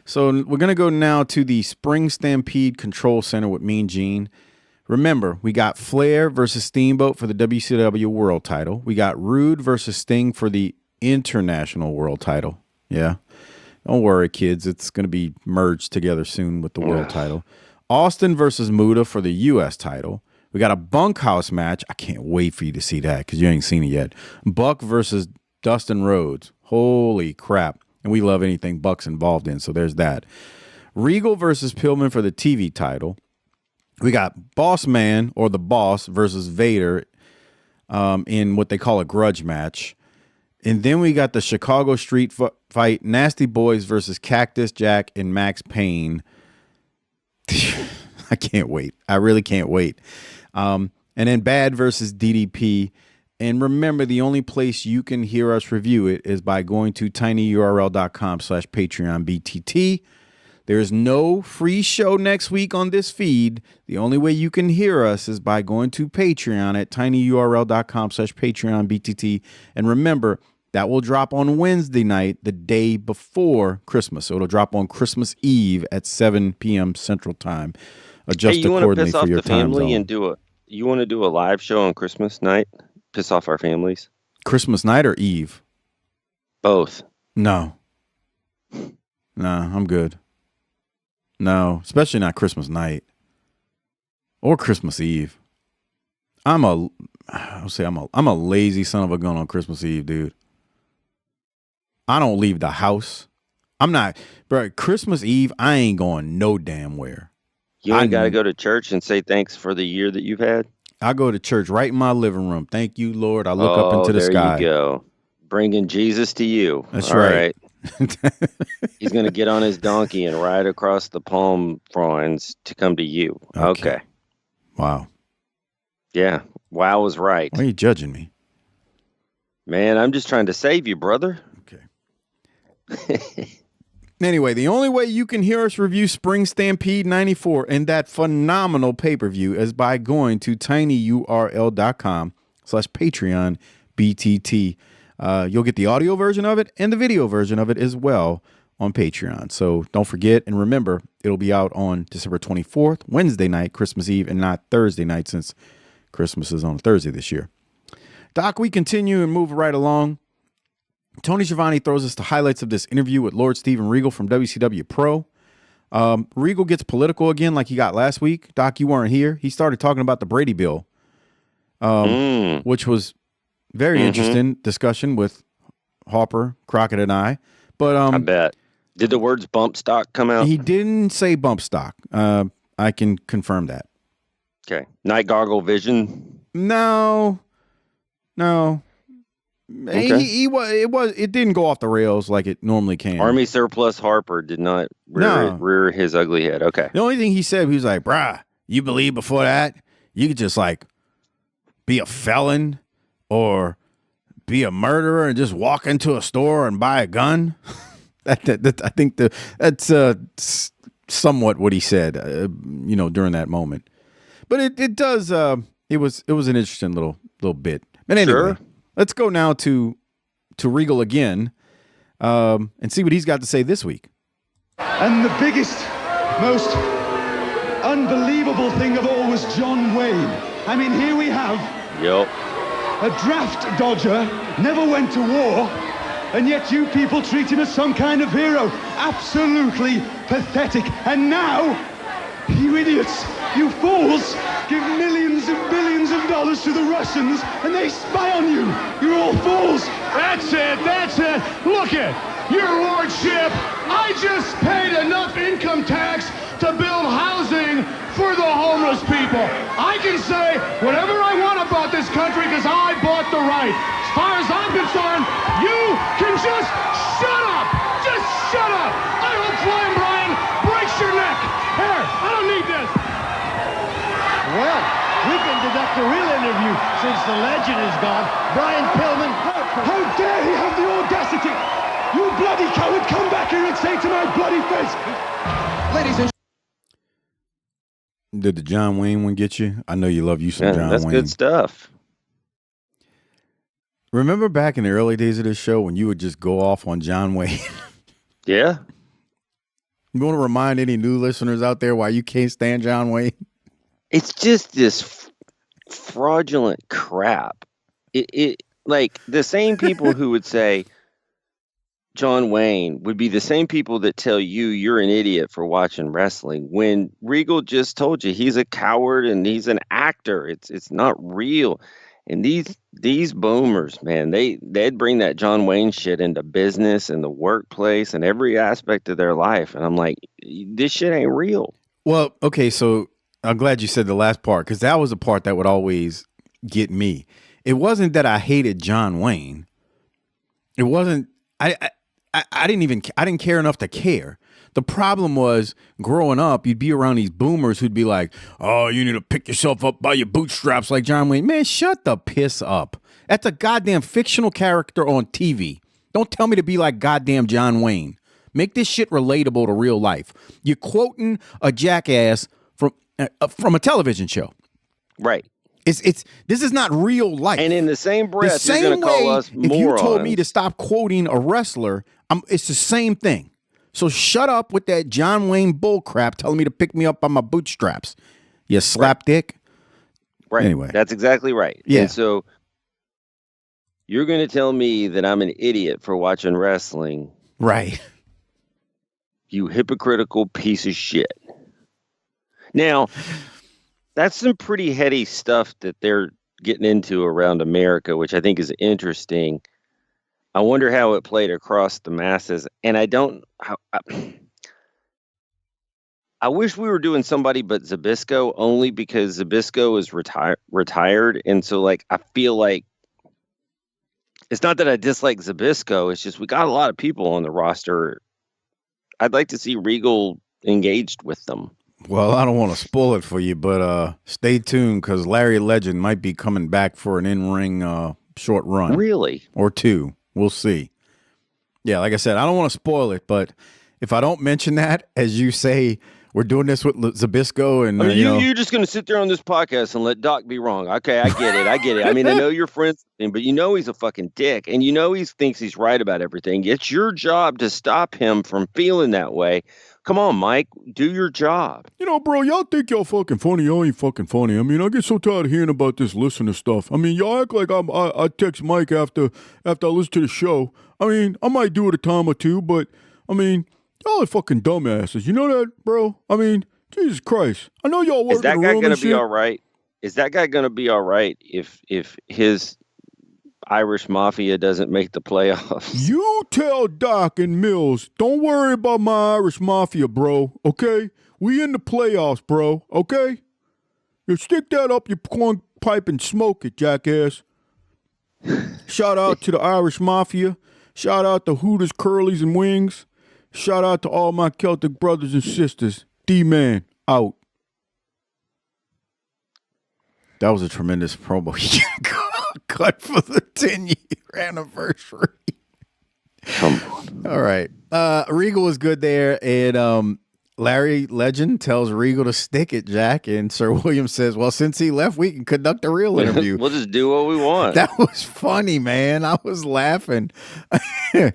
So we're going to go now to the Spring Stampede Control Center with Mean Gene. Remember, we got Flair versus Steamboat for the WCW World title. We got Rude versus Sting for the International World title. Yeah. Don't worry, kids. It's going to be merged together soon with the world title. Austin versus Muta for the U.S. title. We got a bunkhouse match. I can't wait for you to see that because you ain't seen it yet. Buck versus Dustin Rhodes. Holy crap. And we love anything Buck's involved in, so there's that. Regal versus Pillman for the TV title. We got Boss Man, or the Boss, versus Vader in what they call a grudge match. And then we got the Chicago Street Fight, Nasty Boys versus Cactus Jack and Max Payne. I can't wait. I really can't wait. And then Bad versus DDP. And remember, the only place you can hear us review it is by going to tinyurl.com/PatreonBTT. There's no free show next week on this feed. The only way you can hear us is by going to Patreon at tinyurl.com/PatreonBTT. And remember, that will drop on Wednesday night, the day before Christmas. So it'll drop on Christmas Eve at 7 p.m. Central Time. Adjust accordingly for your time zone. You want to do a live show on Christmas night? Piss off our families? Christmas night or Eve? Both. No. Nah, I'm good. No, especially not Christmas night or Christmas Eve. I'm a lazy son of a gun on Christmas Eve, dude. I don't leave the house. I'm not, bro. Christmas Eve, I ain't going no damn where. You ain't got to go to church and say thanks for the year that you've had? I go to church right in my living room. Thank you, Lord. I look up into the sky. There you go. Bringing Jesus to you. That's right. He's going to get on his donkey and ride across the palm fronds to come to you. Okay. Wow. Yeah. Wow was right. Why are you judging me? Man, I'm just trying to save you, brother. Okay. Anyway, the only way you can hear us review Spring Stampede 94 and that phenomenal pay-per-view is by going to tinyurl.com/PatreonBTT. You'll get the audio version of it and the video version of it as well on Patreon. So don't forget, and remember, it'll be out on December 24th, Wednesday night, Christmas Eve, and not Thursday night since Christmas is on Thursday this year. Doc, we continue and move right along. Tony Schiavone throws us the highlights of this interview with Lord Steven Regal from WCW Pro. Regal gets political again like he got last week. Doc, you weren't here. He started talking about the Brady Bill, which was very interesting discussion with Harper, Crockett, and I. But I bet. Did the words bump stock come out? He didn't say bump stock. I can confirm that. Okay. Night goggle vision? No. Okay. It didn't go off the rails like it normally can. Army surplus Harper did not rear his ugly head. Okay. The only thing he said, he was like, "Bruh, you believe before that you could just like be a felon or be a murderer and just walk into a store and buy a gun?" I think that's somewhat what he said, during that moment. But it does. It was an interesting little bit. But anyway. Sure. Let's go now to Regal again and see what he's got to say this week. And the biggest, most unbelievable thing of all was John Wayne. I mean, here we have a draft dodger, never went to war, and yet you people treat him as some kind of hero. Absolutely pathetic. And now, you idiots, you fools, give millions lies to the Russians and they spy on you. You're all fools. That's it. Look it, your lordship, I just paid enough income tax to build housing for the homeless people. I can say whatever I want about this country because I bought the right. As far as I'm concerned, you can just shut up. Just shut up. I hope Flying Brian breaks your neck. Here, I don't need this. Well, we can deduct a real interview since the legend is gone. Brian Pillman. How dare he have the audacity? You bloody coward, come back here and say to my bloody face. Ladies and Did the John Wayne one get you? I know you love you some John that's Wayne. good stuff. Remember back in the early days of this show when you would just go off on John Wayne? Yeah. You want to remind any new listeners out there why you can't stand John Wayne? It's just this fraudulent crap. It like the same people who would say John Wayne would be the same people that tell you you're an idiot for watching wrestling when Regal just told you he's a coward and he's an actor. It's not real. And these boomers, man, they'd bring that John Wayne shit into business and the workplace and every aspect of their life. And I'm like, this shit ain't real. Well, okay, so I'm glad you said the last part because that was the part that would always get me. It wasn't that I hated John Wayne. It wasn't. I didn't care enough to care. The problem was growing up, you'd be around these boomers who'd be like, "Oh, you need to pick yourself up by your bootstraps like John Wayne." Man, shut the piss up. That's a goddamn fictional character on TV. Don't tell me to be like goddamn John Wayne. Make this shit relatable to real life. You're quoting a jackass from a television show. Right. This is not real life. And in the same breath, you're going to call us morons. If you told me to stop quoting a wrestler, it's the same thing. So shut up with that John Wayne bull crap telling me to pick me up by my bootstraps. You slapdick. Right. Anyway. That's exactly right. Yeah. And so you're going to tell me that I'm an idiot for watching wrestling. Right. You hypocritical piece of shit. Now, that's some pretty heady stuff that they're getting into around America, which I think is interesting. I wonder how it played across the masses. And I wish we were doing somebody but Zbyszko, only because Zbyszko is retired. And so, like, I feel like it's not that I dislike Zbyszko. It's just we got a lot of people on the roster. I'd like to see Regal engaged with them. Well, I don't want to spoil it for you, but stay tuned because Larry Legend might be coming back for an in-ring short run. Really? Or two. We'll see. Yeah, like I said, I don't want to spoil it, but if I don't mention that, as you say, we're doing this with Zbyszko and you're just going to sit there on this podcast and let Doc be wrong. Okay, I get it. I mean, I know you're friends with him, but you know he's a fucking dick, and you know he thinks he's right about everything. It's your job to stop him from feeling that way. Come on, Mike, do your job. Bro, y'all think y'all fucking funny. Y'all ain't fucking funny. I mean, I get so tired of hearing about this listener stuff. I mean, y'all act like I text Mike after I listen to the show. I mean, I might do it a time or two, but, I mean, y'all are fucking dumbasses. You know that, bro? I mean, Jesus Christ. I know y'all work in the room. Is that guy going to be all right? Is that guy going to be all right if his Irish Mafia doesn't make the playoffs? You tell Doc and Mills, don't worry about my Irish Mafia, bro, okay? We in the playoffs, bro, okay? You stick that up your corn pipe and smoke it, jackass. Shout out to the Irish Mafia. Shout out to Hooters, Curlies, and Wings. Shout out to all my Celtic brothers and sisters. D-Man, out. That was a tremendous promo. Cut for the 10-year anniversary. Come on. All right. Regal was good there, and Larry Legend tells Regal to stick it, Jack, and Sir William says, well, since he left, we can conduct a real interview. We'll just do what we want. That was funny, man. I was laughing. I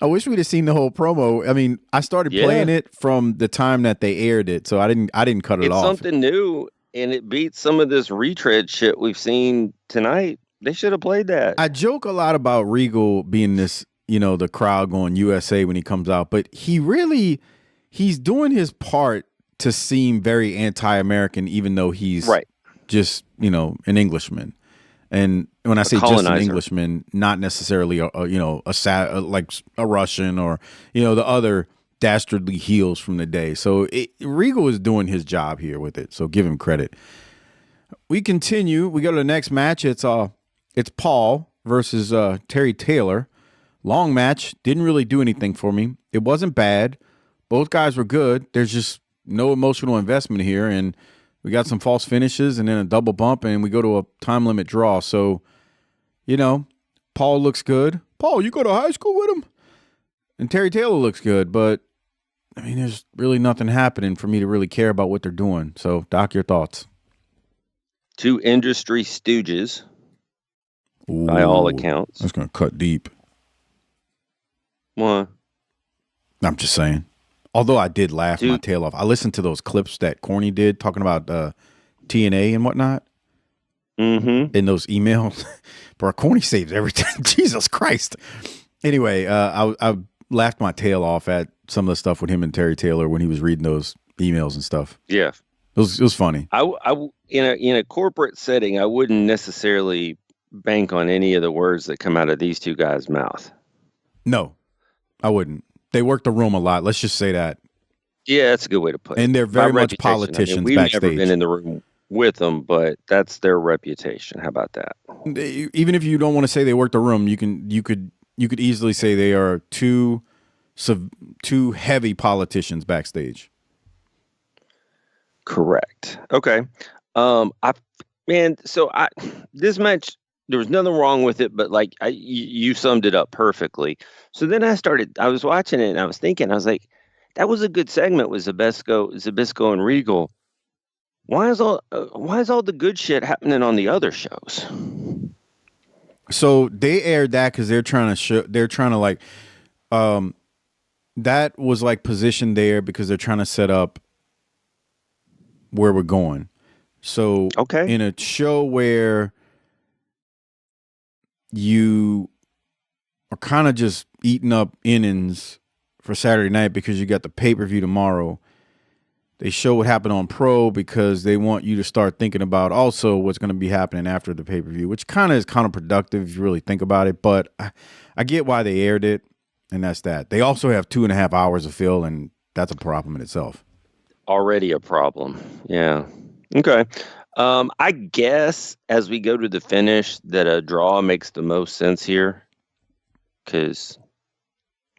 wish we'd have seen the whole promo. I mean, I started playing it from the time that they aired it, so I didn't cut it off. It's something new, and it beats some of this retread shit we've seen tonight. They should have played that. I joke a lot about Regal being this, the crowd going USA when he comes out, but he's doing his part to seem very anti-American, even though he's just, an Englishman. And when I say just an colonizer. Englishman, not necessarily like a Russian or the other dastardly heels from the day. So Regal is doing his job here with it. So give him credit. We continue. We go to the next match. It's Paul versus Terry Taylor. Long match. Didn't really do anything for me. It wasn't bad. Both guys were good. There's just no emotional investment here, and we got some false finishes and then a double bump, and we go to a time limit draw. So, Paul looks good. Paul, you go to high school with him? And Terry Taylor looks good, but I mean, there's really nothing happening for me to really care about what they're doing. So, Doc, your thoughts? Two industry stooges, by all accounts. That's going to cut deep. What? I'm just saying. Although I did laugh my tail off. I listened to those clips that Corny did talking about TNA and whatnot. Mm-hmm. In those emails. Bro, Corny saves everything. Jesus Christ. Anyway, I laughed my tail off at some of the stuff with him and Terry Taylor when he was reading those emails and stuff. Yeah. It was funny. In a corporate setting, I wouldn't necessarily bank on any of the words that come out of these two guys' mouth. No, I wouldn't. They work the room a lot. Let's just say that. Yeah, that's a good way to put it. And they're very much politicians we've backstage. Never been in the room with them, but that's their reputation. How about that? Even if you don't want to say they work the room, you could easily say they are two heavy politicians backstage. Correct. Okay. This match, there was nothing wrong with it, but like you summed it up perfectly. So then I was watching it and I was thinking, I was like, that was a good segment with Zabisco and Regal. Why is all the good shit happening on the other shows? So they aired that because they're trying to like, that was like positioned there because they're trying to set up where we're going. So in a show where you are kind of just eating up innings for Saturday night because you got the pay-per-view tomorrow, they show what happened on Pro because they want you to start thinking about also what's going to be happening after the pay-per-view, which kind of is counterproductive if you really think about it, but I get why they aired it, and that's that. They also have 2.5 hours of fill, and that's a problem in itself. Already a problem. Yeah. Okay. I guess as we go to the finish that a draw makes the most sense here, because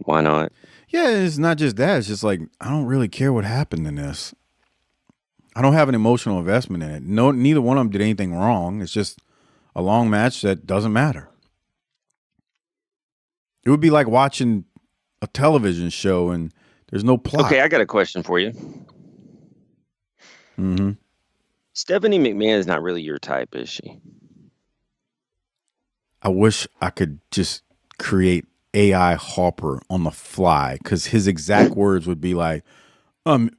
why not? Yeah, it's not just that. It's just like, I don't really care what happened in this. I don't have an emotional investment in it. No, neither one of them did anything wrong. It's just a long match that doesn't matter. It would be like watching a television show and there's no plot. Okay, I got a question for you. Mm-hmm. Stephanie McMahon is not really your type, is she? I wish I could just create AI Harper on the fly because his exact words would be like, bruh,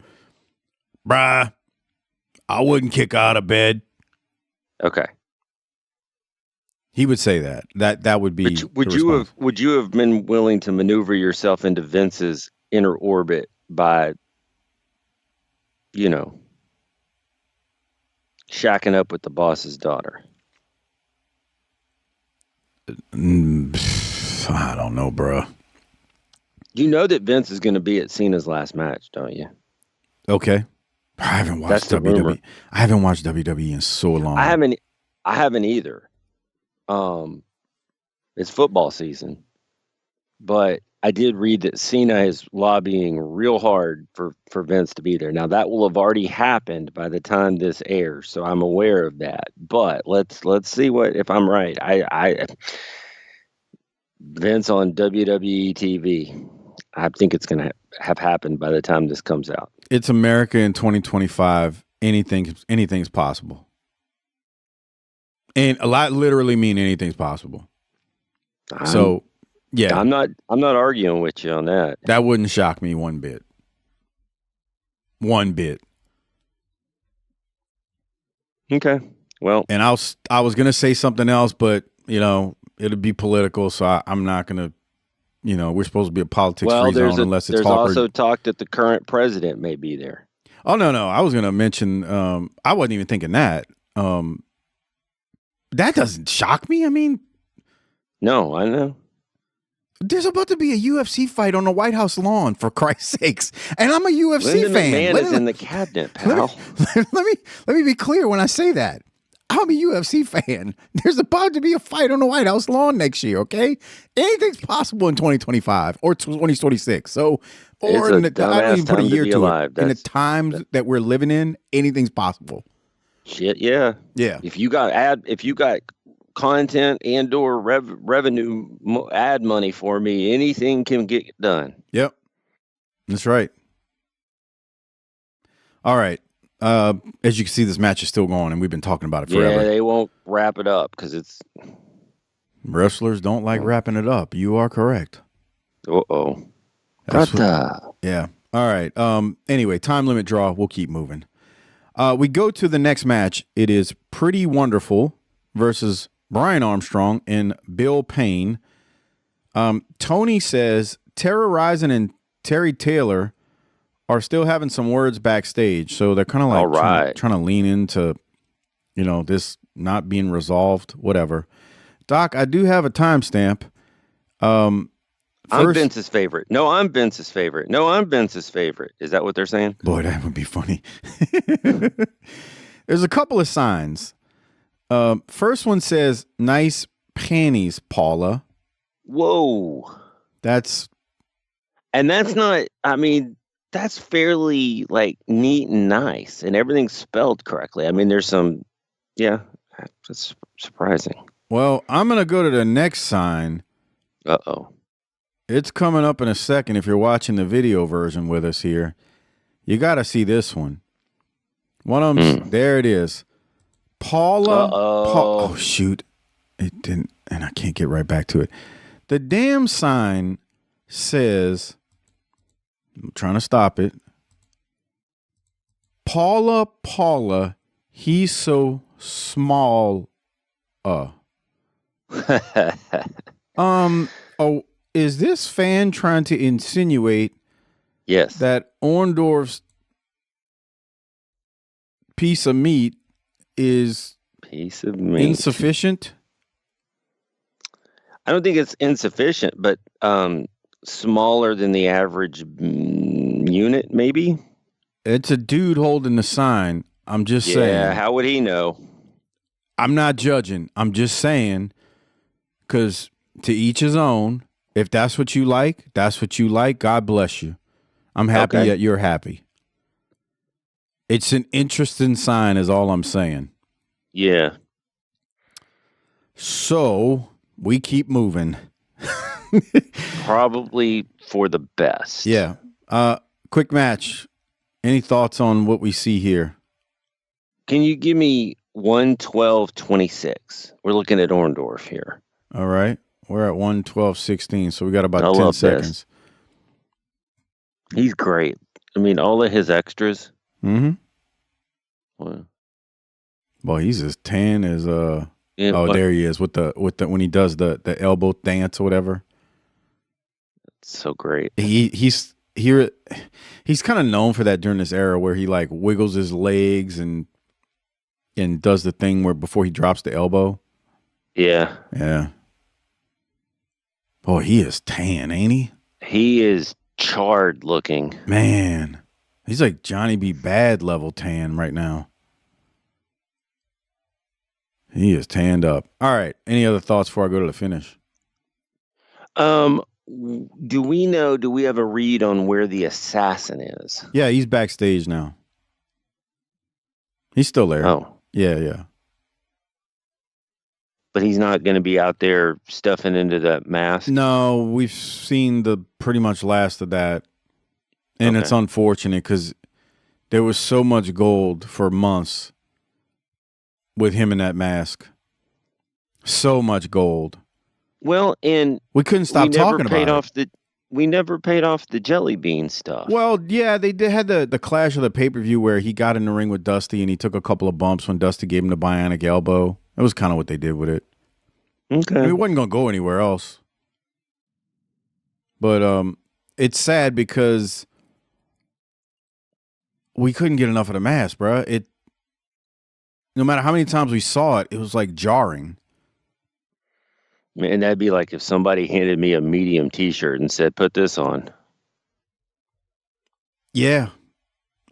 I wouldn't kick out of bed. Okay. He would say that. That would be. Would you have been willing to maneuver yourself into Vince's inner orbit by, shacking up with the boss's daughter? I don't know, bro. You know that Vince is going to be at Cena's last match, don't you? Okay. I haven't watched WWE. I haven't watched WWE in so long. I haven't either. It's football season, but I did read that Cena is lobbying real hard for Vince to be there. Now that will have already happened by the time this airs, so I'm aware of that. But let's see if I'm right. I Vince on WWE TV. I think it's going to have happened by the time this comes out. It's America in 2025. Anything's possible. And a lot literally mean anything's possible. So, yeah. I'm not arguing with you on that. That wouldn't shock me one bit. One bit. Okay. Well, and I was going to say something else, but, it'd be political, so I'm not going to, we're supposed to be a politics-free zone unless it's Harper. There's also talk that the current president may be there. Oh, no. I was going to mention, I wasn't even thinking that. That doesn't shock me. I mean, no, I know. There's about to be a UFC fight on the White House lawn, for Christ's sakes, and I'm a UFC Linda fan. McMahon is in the cabinet, pal. Let me be clear when I say that. I'm a UFC fan. There's about to be a fight on the White House lawn next year, okay? Anything's possible in 2025 or 2026. So, or I don't even put a year to it. In the times that we're living in, anything's possible. Shit, yeah. Yeah. If you got content and/or revenue ad money for me, anything can get done. Yep. That's right. All right. As you can see, this match is still going, and we've been talking about it forever. Yeah, they won't wrap it up because it's... Wrestlers don't like wrapping it up. You are correct. Uh-oh. Yeah. All right. Anyway, time limit draw. We'll keep moving. We go to the next match. It is Pretty Wonderful versus Brian Armstrong and Bill Payne. Tony says Tara Rising and Terry Taylor are still having some words backstage, so they're kind of like trying to lean into, this not being resolved, whatever. Doc, I do have a timestamp. I'm Vince's favorite. No, I'm Vince's favorite. No, I'm Vince's favorite. Is that what they're saying? Boy, that would be funny. There's a couple of signs. First one says, "Nice panties, Paula." Whoa. That's not, that's fairly neat and nice, and everything's spelled correctly. There's some, that's surprising. Well, I'm going to go to the next sign. Uh-oh. It's coming up in a second. If you're watching the video version with us here, you got to see this one. One of them, there it is. Paula. Oh, shoot. It didn't, and I can't get right back to it. The damn sign says, I'm trying to stop it. Paula, he's so small. Is this fan trying to insinuate that Orndorff's piece of meat is insufficient? I don't think it's insufficient, but smaller than the average unit, maybe? It's a dude holding the sign. I'm just saying. Yeah, how would he know? I'm not judging. I'm just saying, because to each his own. If that's what you like, that's what you like. God bless you. I'm happy that you're happy. It's an interesting sign is all I'm saying. Yeah. So we keep moving. Probably for the best. Yeah. Quick match. Any thoughts on what we see here? Can you give me 1:12:26? We're looking at Orndorff here. All right. We're at 1:12:16, so we got about 10 seconds. He's great. All of his extras. Mm-hmm. Well, he's as tan as there he is with the when he does the elbow dance or whatever. So great. He's kind of known for that during this era where he wiggles his legs and does the thing where before he drops the elbow. Yeah. Yeah. Boy, he is tan, ain't he? He is charred looking. Man, he's like Johnny B. Bad level tan right now. He is tanned up. All right. Any other thoughts before I go to the finish? Do we have a read on where the assassin is? Yeah, he's backstage now. He's still there. Oh. Yeah. But he's not going to be out there stuffing into that mask? No, we've seen the pretty much last of that. And it's unfortunate because there was so much gold for months with him in that mask. So much gold. Well, and we couldn't stop talking about it. We never paid off the jelly bean stuff. Well, yeah, they had the clash of the pay-per-view where he got in the ring with Dusty and he took a couple of bumps when Dusty gave him the bionic elbow. That was kind of what they did with it. Okay. It wasn't going to go anywhere else. But it's sad because we couldn't get enough of the mask, bro. no matter how many times we saw it, it was like jarring. Man, that'd be like if somebody handed me a medium T-shirt and said, "Put this on." Yeah.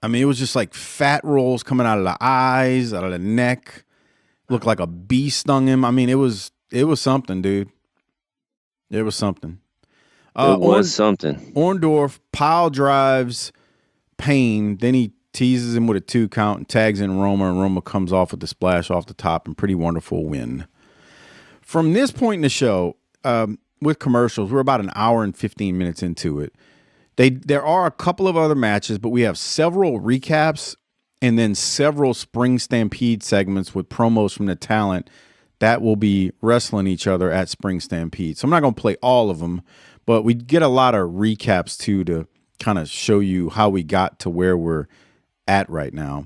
I mean, it was just like fat rolls coming out of the eyes, out of the neck. Looked like a bee stung him. I mean, it was something, dude. It was something. It was something. Orndorff pile drives Payne. Then he teases him with a 2 count and tags in Roma, and Roma comes off with the splash off the top and pretty wonderful win. From this point in the show, with commercials, we're about an hour and 15 minutes into it. There are a couple of other matches, but we have several recaps and then several Spring Stampede segments with promos from the talent that will be wrestling each other at Spring Stampede. So I'm not going to play all of them, but we get a lot of recaps too to kind of show you how we got to where we're at right now.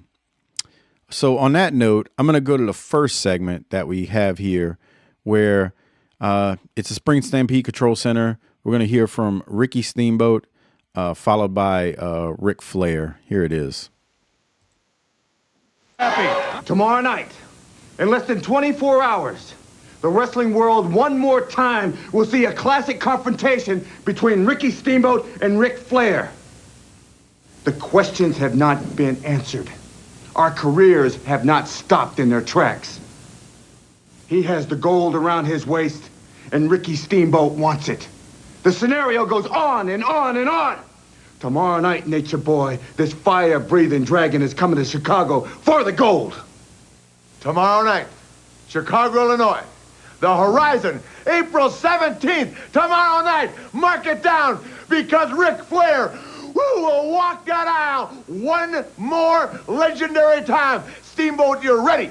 So on that note, I'm going to go to the first segment that we have here, where it's a Spring Stampede Control Center. We're going to hear from Ricky Steamboat, followed by Ric Flair. Here it is. Tomorrow night, in less than 24 hours, the wrestling world one more time will see a classic confrontation between Ricky Steamboat and Ric Flair. The questions have not been answered. Our careers have not stopped in their tracks. He has the gold around his waist, and Ricky Steamboat wants it. The scenario goes on and on and on. Tomorrow night, Nature Boy, this fire-breathing dragon is coming to Chicago for the gold. Tomorrow night, Chicago, Illinois. The Horizon, April 17th. Tomorrow night, mark it down, because Ric Flair will walk that aisle one more legendary time. Steamboat, you're ready.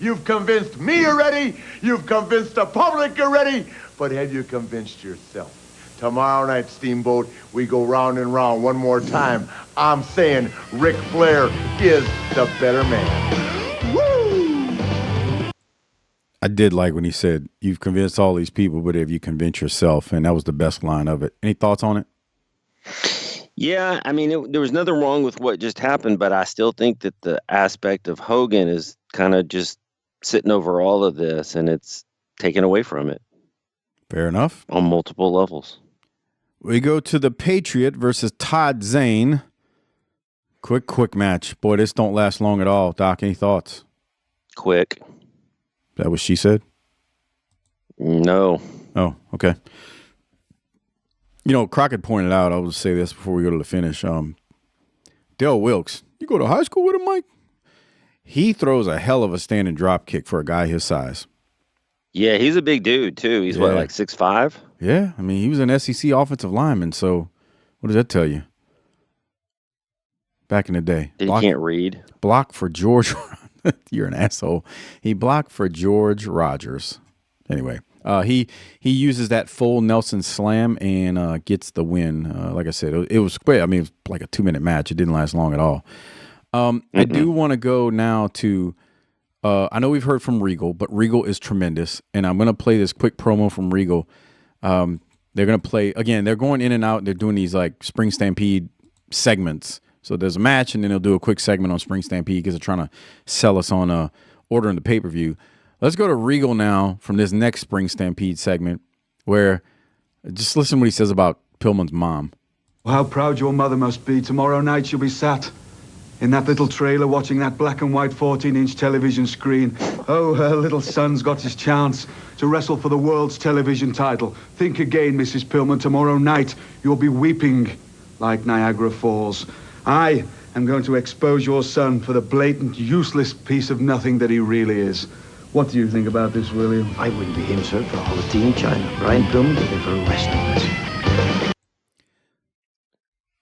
You've convinced me you're ready. You've convinced the public you're ready. But have you convinced yourself? Tomorrow night, Steamboat, we go round and round one more time. I'm saying Ric Flair is the better man. Woo! I did like when he said, "You've convinced all these people, but have you convinced yourself?" And that was the best line of it. Any thoughts on it? Yeah, I mean, there was nothing wrong with what just happened, but I still think that the aspect of Hogan is kind of just sitting over all of this, and it's taken away from it. Fair enough. On multiple levels. We go to the Patriot versus Todd Zane. Quick match. Boy, this don't last long at all. Doc, any thoughts? Quick. Is that what she said? No. Oh, okay. You know, Crockett pointed out, I'll just say this before we go to the finish. Dale Wilkes, you go to high school with him, Mike? He throws a hell of a standing drop kick for a guy his size. Yeah, he's a big dude, too. He's what, like 6'5"? Yeah, I mean, he was an SEC offensive lineman, so what does that tell you? Back in the day. He can't read. Block for George. You're an asshole. He blocked for George Rogers. Anyway, he uses that full Nelson slam and gets the win. Like I said, it was quick. I mean, it was like a 2-minute match. It didn't last long at all. I do want to go now to, I know we've heard from Regal, but Regal is tremendous. And I'm going to play this quick promo from Regal. They're going to play, again, they're going in and out. They're doing these like Spring Stampede segments. So there's a match, and then they'll do a quick segment on Spring Stampede because they're trying to sell us on ordering the pay-per-view. Let's go to Regal now from this next Spring Stampede segment where just listen to what he says about Pillman's mom. How proud your mother must be. Tomorrow night she'll be sat in that little trailer watching that black and white 14-inch television screen. Oh, her little son's got his chance to wrestle for the world's television title. Think again, Mrs. Pillman. Tomorrow night you'll be weeping like Niagara Falls. I am going to expose your son for the blatant, useless piece of nothing that he really is. What do you think about this, William? I wouldn't be him, sir, for all the tea in China. Ryan Damon did it for a wrestling match.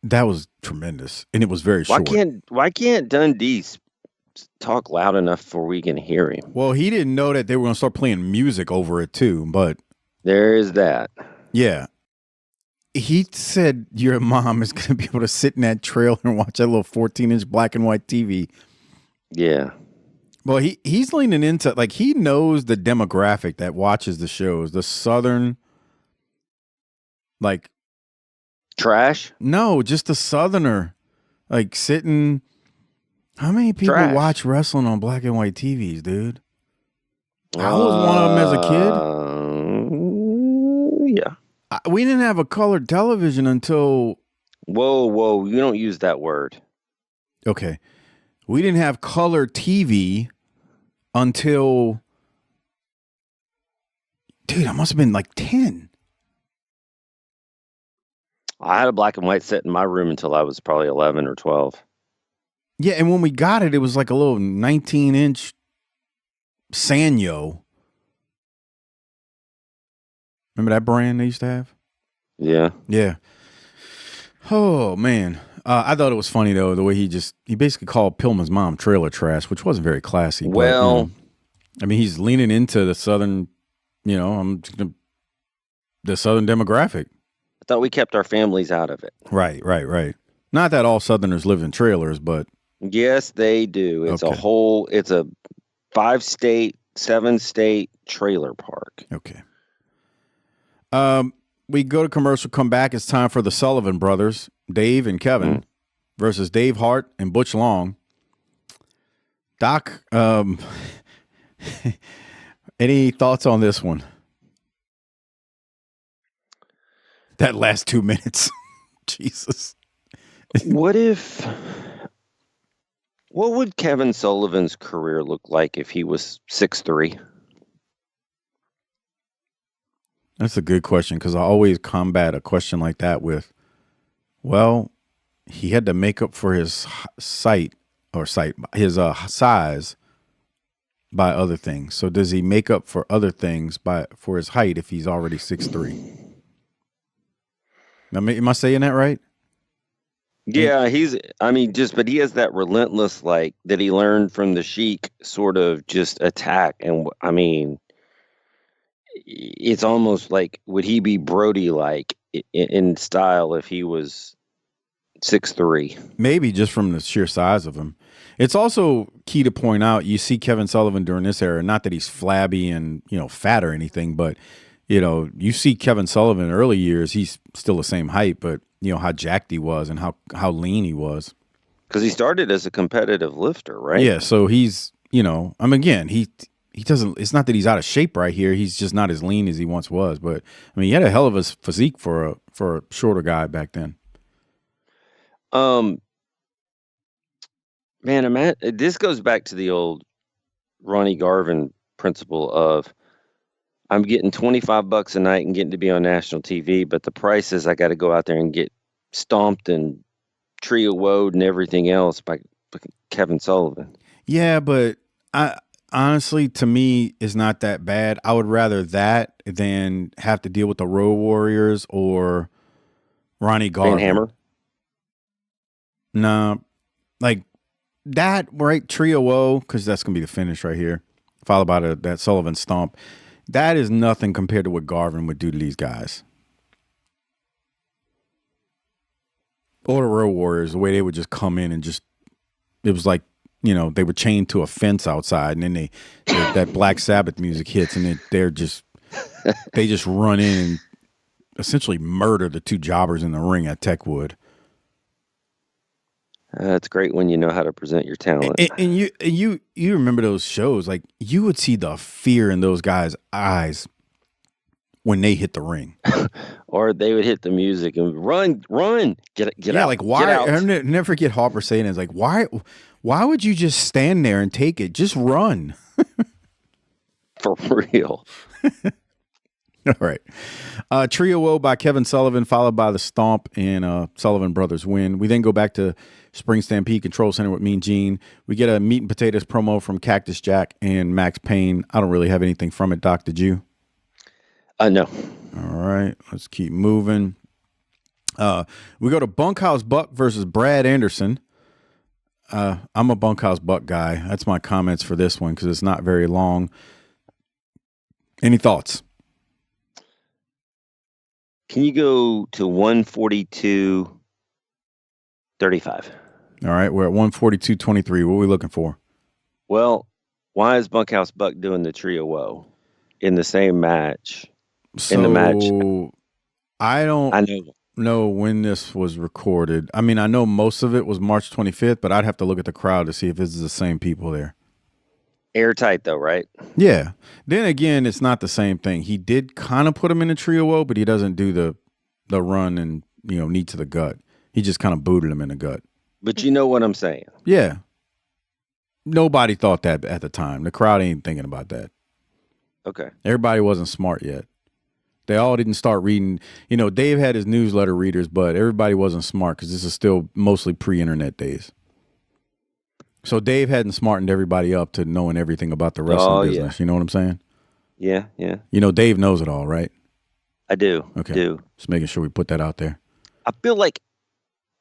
That was tremendous, and it was very short. Why can't Dundee talk loud enough for we can hear him? Well, he didn't know that they were going to start playing music over it too, but there is that. Yeah. He said your mom is going to be able to sit in that trailer and watch that little 14-inch black and white TV. Yeah. Well, he's leaning into, like, he knows the demographic that watches the shows. The Southern, like. Trash? No, just the Southerner. Like, sitting How many people watch wrestling on black and white TVs, dude? I was one of them as a kid. Yeah. We didn't have a colored television until... Whoa. You don't use that word. Okay. We didn't have color TV until... Dude, I must have been like 10. I had a black and white set in my room until I was probably 11 or 12. Yeah, and when we got it, it was like a little 19-inch Sanyo. Remember that brand they used to have? Yeah. Yeah. Oh, man. I thought it was funny, though, the way he basically called Pillman's mom trailer trash, which wasn't very classy. Well, but, I mean, he's leaning into the Southern, the Southern demographic. I thought we kept our families out of it. Right. Not that all Southerners live in trailers, but... Yes, they do. It's it's a 5-state, 7-state trailer park. Okay. We go to commercial, come back. It's time for the Sullivan brothers, Dave and Kevin, versus Dave Hart and Butch Long. Doc, any thoughts on this one? That last 2 minutes. Jesus. What would Kevin Sullivan's career look like if he was 6'3"? That's a good question, because I always combat a question like that with, well, he had to make up for his size by other things. So does he make up for other things for his height if he's already 6'3"? Am I saying that right? Yeah, but he has that relentless, that he learned from the Sheik sort of just attack. And I mean, it's almost like, would he be Brody-like in style if he was 6'3"? Maybe just from the sheer size of him. It's also key to point out, you see Kevin Sullivan during this era, not that he's flabby and, fat or anything, but, you see Kevin Sullivan in early years, he's still the same height, but, how jacked he was and how lean he was. Because he started as a competitive lifter, right? Yeah, so he's, again, he doesn't, it's not that he's out of shape right here, he's just not as lean as he once was, but, he had a hell of a physique for a shorter guy back then. Man, this goes back to the old Ronnie Garvin principle of, I'm getting $25 a night and getting to be on national TV, but the price is I got to go out there and get stomped and trio woed and everything else by Kevin Sullivan. Yeah, but honestly, to me, it's not that bad. I would rather that than have to deal with the Road Warriors or Ronnie Garvin. Van Hammer? No, like that, right? Trio O, because that's going to be the finish right here, followed by that Sullivan stomp. That is nothing compared to what Garvin would do to these guys. Or the Road Warriors, the way they would just come in and it was like, they were chained to a fence outside, and then that Black Sabbath music hits, and they just run in and essentially murder the two jobbers in the ring at Techwood. It's great when you know how to present your talent. And you remember those shows, like you would see the fear in those guys' eyes when they hit the ring. Or they would hit the music and run, get out. Yeah, like why? I never forget Harper saying it's like, why would you just stand there and take it? Just run. For real. All right. Trio O by Kevin Sullivan, followed by the stomp, and Sullivan Brothers win. We then go back to Spring Stampede Control Center with Mean Gene. We get a meat and potatoes promo from Cactus Jack and Max Payne. I don't really have anything from it, Doc. Did you? No. All right. Let's keep moving. We go to Bunkhouse Buck versus Brad Anderson. I'm a Bunkhouse Buck guy. That's my comments for this one because it's not very long. Any thoughts? Can you go to 142.35? All right, we're at 142.23. What are we looking for? Well, why is Bunkhouse Buck doing the Trio O in the same match? So, in the match, I know know when this was recorded. I mean, I know most of it was March 25th, but I'd have to look at the crowd to see if this is the same people there. Airtight, though, right? Yeah. Then again, it's not the same thing. He did kind of put him in a trio woe, but he doesn't do the run and, knee to the gut. He just kind of booted him in the gut. But you know what I'm saying? Yeah. Nobody thought that at the time. The crowd ain't thinking about that. Okay. Everybody wasn't smart yet. They all didn't start reading. Dave had his newsletter readers, but everybody wasn't smart because this is still mostly pre-internet days. So Dave hadn't smartened everybody up to knowing everything about the wrestling business. Yeah. You know what I'm saying? Yeah, yeah. Dave knows it all, right? I do. Okay. Do. Just making sure we put that out there. I feel like,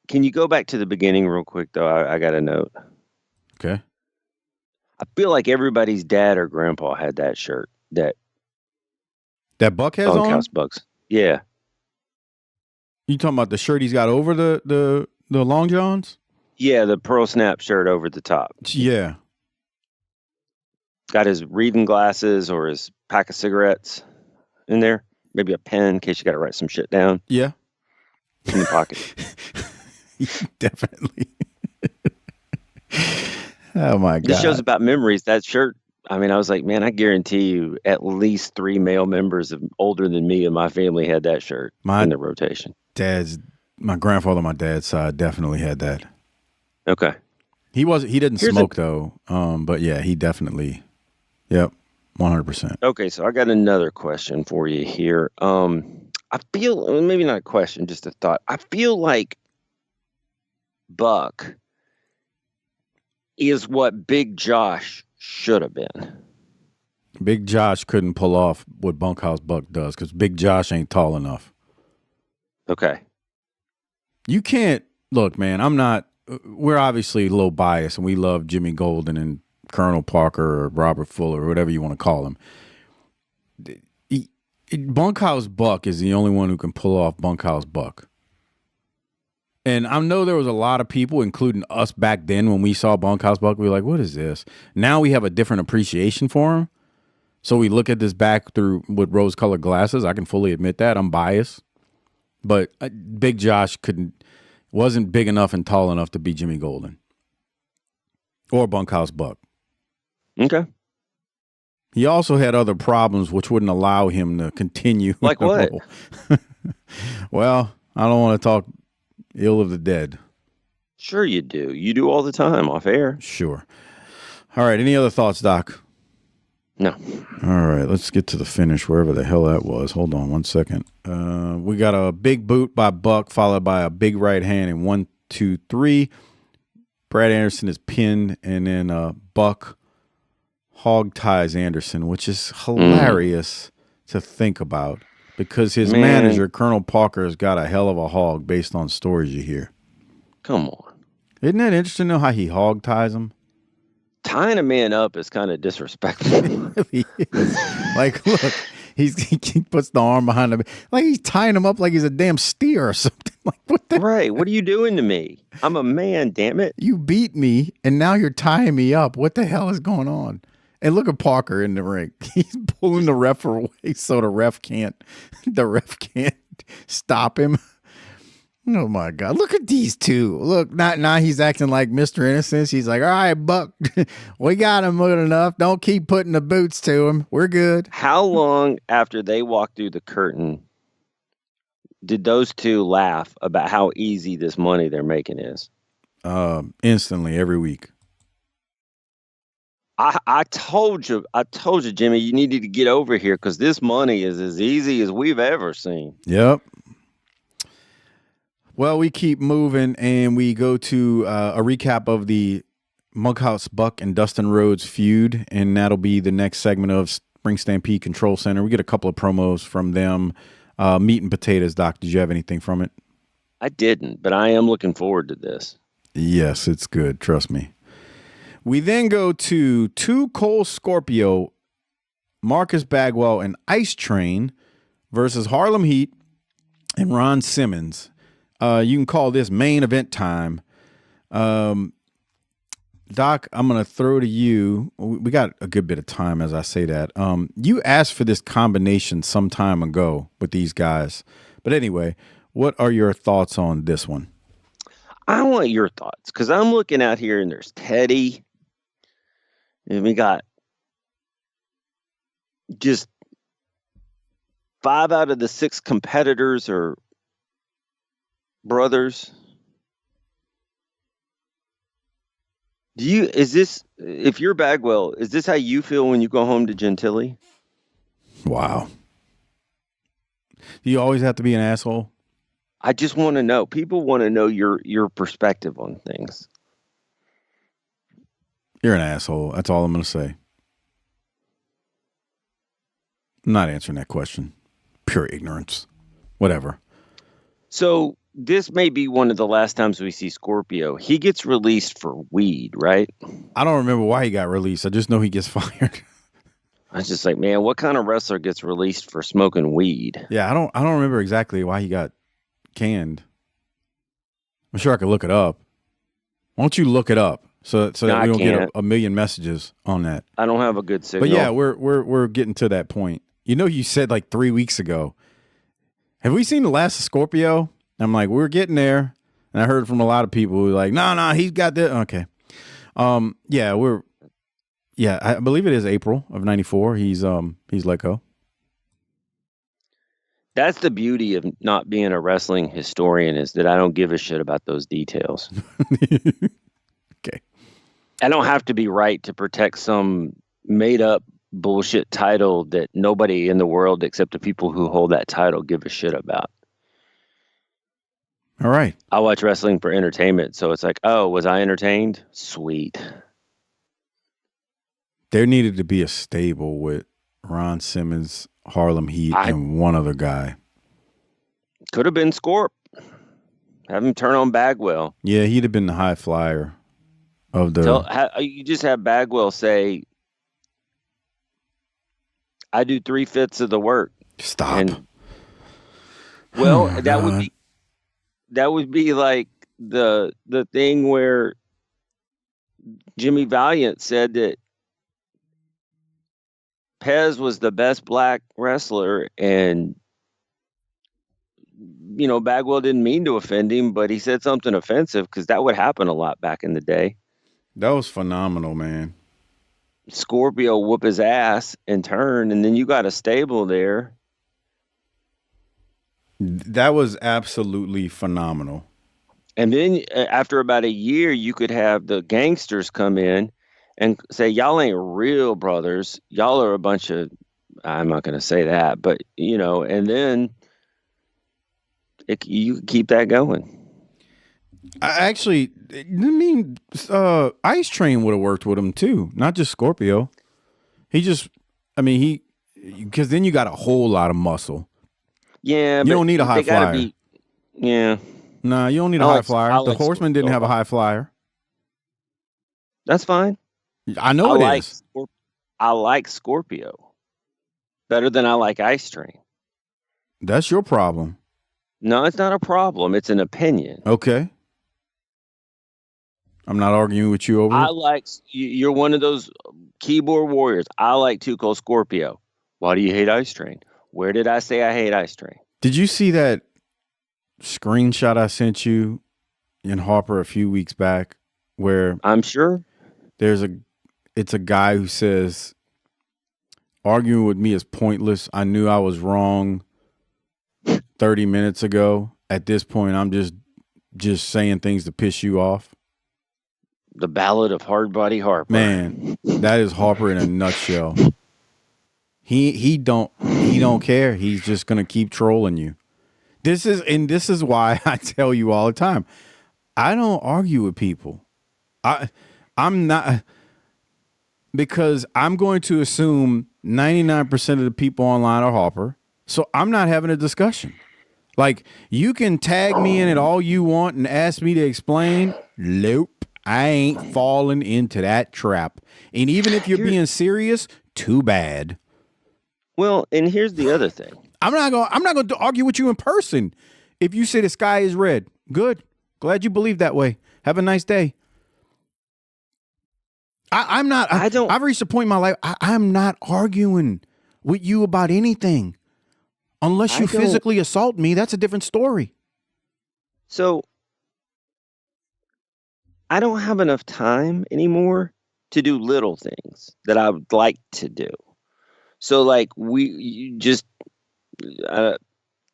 can you go back to the beginning real quick, though? I got a note. Okay. I feel like everybody's dad or grandpa had that shirt. That Buck has Bunkhouse on? Bucks. Yeah. You talking about the shirt he's got over the long johns? Yeah, the pearl snap shirt over the top. Yeah. Got his reading glasses or his pack of cigarettes in there. Maybe a pen in case you got to write some shit down. Yeah. In the pocket. Definitely. Oh, my God. This show's about memories. That shirt, I was like, man, I guarantee you at least 3 male members older than me in my family had that shirt in the rotation. My grandfather on my dad's side definitely had that. Okay. He didn't smoke though. But yeah, he definitely. Yep. 100%. Okay. So I got another question for you here. I feel, maybe not a question, just a thought. I feel like Buck is what Big Josh should have been. Big Josh couldn't pull off what Bunkhouse Buck does because Big Josh ain't tall enough. Okay. You can't, look, man, we're obviously a little biased and we love Jimmy Golden and Colonel Parker or Robert Fuller or whatever you want to call him. Bunkhouse Buck is the only one who can pull off Bunkhouse Buck. And I know there was a lot of people, including us back then when we saw Bunkhouse Buck, we were like, what is this? Now we have a different appreciation for him. So we look at this back through with rose-colored glasses. I can fully admit that. I'm biased. But Big Josh wasn't big enough and tall enough to be Jimmy Golden. Or Bunkhouse Buck. Okay. He also had other problems which wouldn't allow him to continue. Like what? Well, I don't want to talk ill of the dead. Sure you do. You do all the time off air. Sure. All right. Any other thoughts, Doc? No. All right. Let's get to the finish, wherever the hell that was. Hold on 1 second. We got a big boot by Buck, followed by a big right hand in 1, 2, 3. Brad Anderson is pinned, and then Buck hog ties Anderson, which is hilarious to think about because his manager, Colonel Parker, has got a hell of a hog based on stories you hear. Come on. Isn't that interesting to know how he hog ties him? Tying a man up is kind of disrespectful. It really is. Like, look, he puts the arm behind him. Like he's tying him up like he's a damn steer or something. Like, what the? Right. What are you doing to me? I'm a man, damn it. You beat me, and now you're tying me up. What the hell is going on? And look at Parker in the ring. He's pulling the ref away so the ref can't stop him. Oh my God. Look at these two. Look, now he's acting like Mr. Innocence. He's like, all right, Buck, we got him good enough. Don't keep putting the boots to him. We're good. How long after they walked through the curtain did those two laugh about how easy this money they're making is? Instantly, every week. I told you, Jimmy, you needed to get over here because this money is as easy as we've ever seen. Yep. Well, we keep moving, and we go to a recap of the Bunkhouse Buck and Dustin Rhodes feud, and that'll be the next segment of Spring Stampede Control Center. We get a couple of promos from them. Meat and potatoes, Doc. Did you have anything from it? I didn't, but I am looking forward to this. Yes, it's good. Trust me. We then go to Two Cold Scorpio, Marcus Bagwell, and Ice Train versus Harlem Heat and Ron Simmons. You can call this main event time. Doc, I'm going to throw to you. We got a good bit of time as I say that. You asked for this combination some time ago with these guys. But anyway, What are your thoughts on this one? I want your thoughts because I'm looking out here and there's Teddy. And we got just 5 out of the 6 competitors are brothers. If you're Bagwell, is this how you feel when you go home to Gentili? Wow. Do you always have to be an asshole? I just want to know. People want to know your perspective on things. You're an asshole. That's all I'm going to say. I'm not answering that question. Pure ignorance. Whatever. So this may be one of the last times we see Scorpio. He gets released for weed, right? I don't remember why he got released. I just know he gets fired. I was just like, man, what kind of wrestler gets released for smoking weed? Yeah, I don't remember exactly why he got canned. I'm sure I could look it up. Why don't you look it up so that we don't get a million messages on that? I don't have a good signal. But yeah, we're getting to that point. You know, you said like 3 weeks ago, have we seen the last of Scorpio? I'm like, we're getting there. And I heard from a lot of people who were like, no, he's got that. Okay. I believe it is April of 94. He's let go. That's the beauty of not being a wrestling historian, is that I don't give a shit about those details. Okay. I don't have to be right to protect some made up bullshit title that nobody in the world except the people who hold that title give a shit about. All right. I watch wrestling for entertainment, so it's like, oh, was I entertained? Sweet. There needed to be a stable with Ron Simmons, Harlem Heat, and one other guy. Could have been Scorp. Have him turn on Bagwell. Yeah, he'd have been the high flyer of the... You just have Bagwell say, I do 3/5 of the work. Stop. And, well, that would be like the thing where Jimmy Valiant said that Pez was the best black wrestler, and Bagwell didn't mean to offend him, but he said something offensive because that would happen a lot back in the day. That was phenomenal, man. Scorpio whoop his ass and turn, and then you got a stable there. That was absolutely phenomenal. And then after about a year, you could have the gangsters come in and say, y'all ain't real brothers. Y'all are a bunch of, I'm not going to say that, but, and then you keep that going. Ice Train would have worked with him too, not just Scorpio. Because then you got a whole lot of muscle. Yeah, you don't need a high flyer. Yeah. Nah, you don't need a high flyer. The Horseman didn't have a high flyer. That's fine. I know it is. I like Scorpio better than I like Ice Train. That's your problem. No, it's not a problem. It's an opinion. Okay. I'm not arguing with you over it. You're one of those keyboard warriors. I like Too Cold Scorpio. Why do you hate Ice Train? Where did I say I hate Ice Train? Did you see that screenshot I sent you in Harper a few weeks back where I'm sure it's a guy who says, arguing with me is pointless. I knew I was wrong 30 minutes ago. At this point, I'm just saying things to piss you off. The Ballad of Hardbody Harper. Man, that is Harper in a nutshell. He don't care. He's just gonna keep trolling you. This is why I tell you all the time. I don't argue with people. I'm not, because I'm going to assume 99% of the people online are Harper. So I'm not having a discussion. Like, you can tag me in it all you want and ask me to explain. Nope. I ain't falling into that trap. And even if you're being serious, too bad. Well, and here's the other thing. I'm not going to argue with you in person. If you say the sky is red, good. Glad you believe that way. Have a nice day. I've reached a point in my life. I'm not arguing with you about anything. Unless you physically assault me, that's a different story. So I don't have enough time anymore to do little things that I would like to do. So like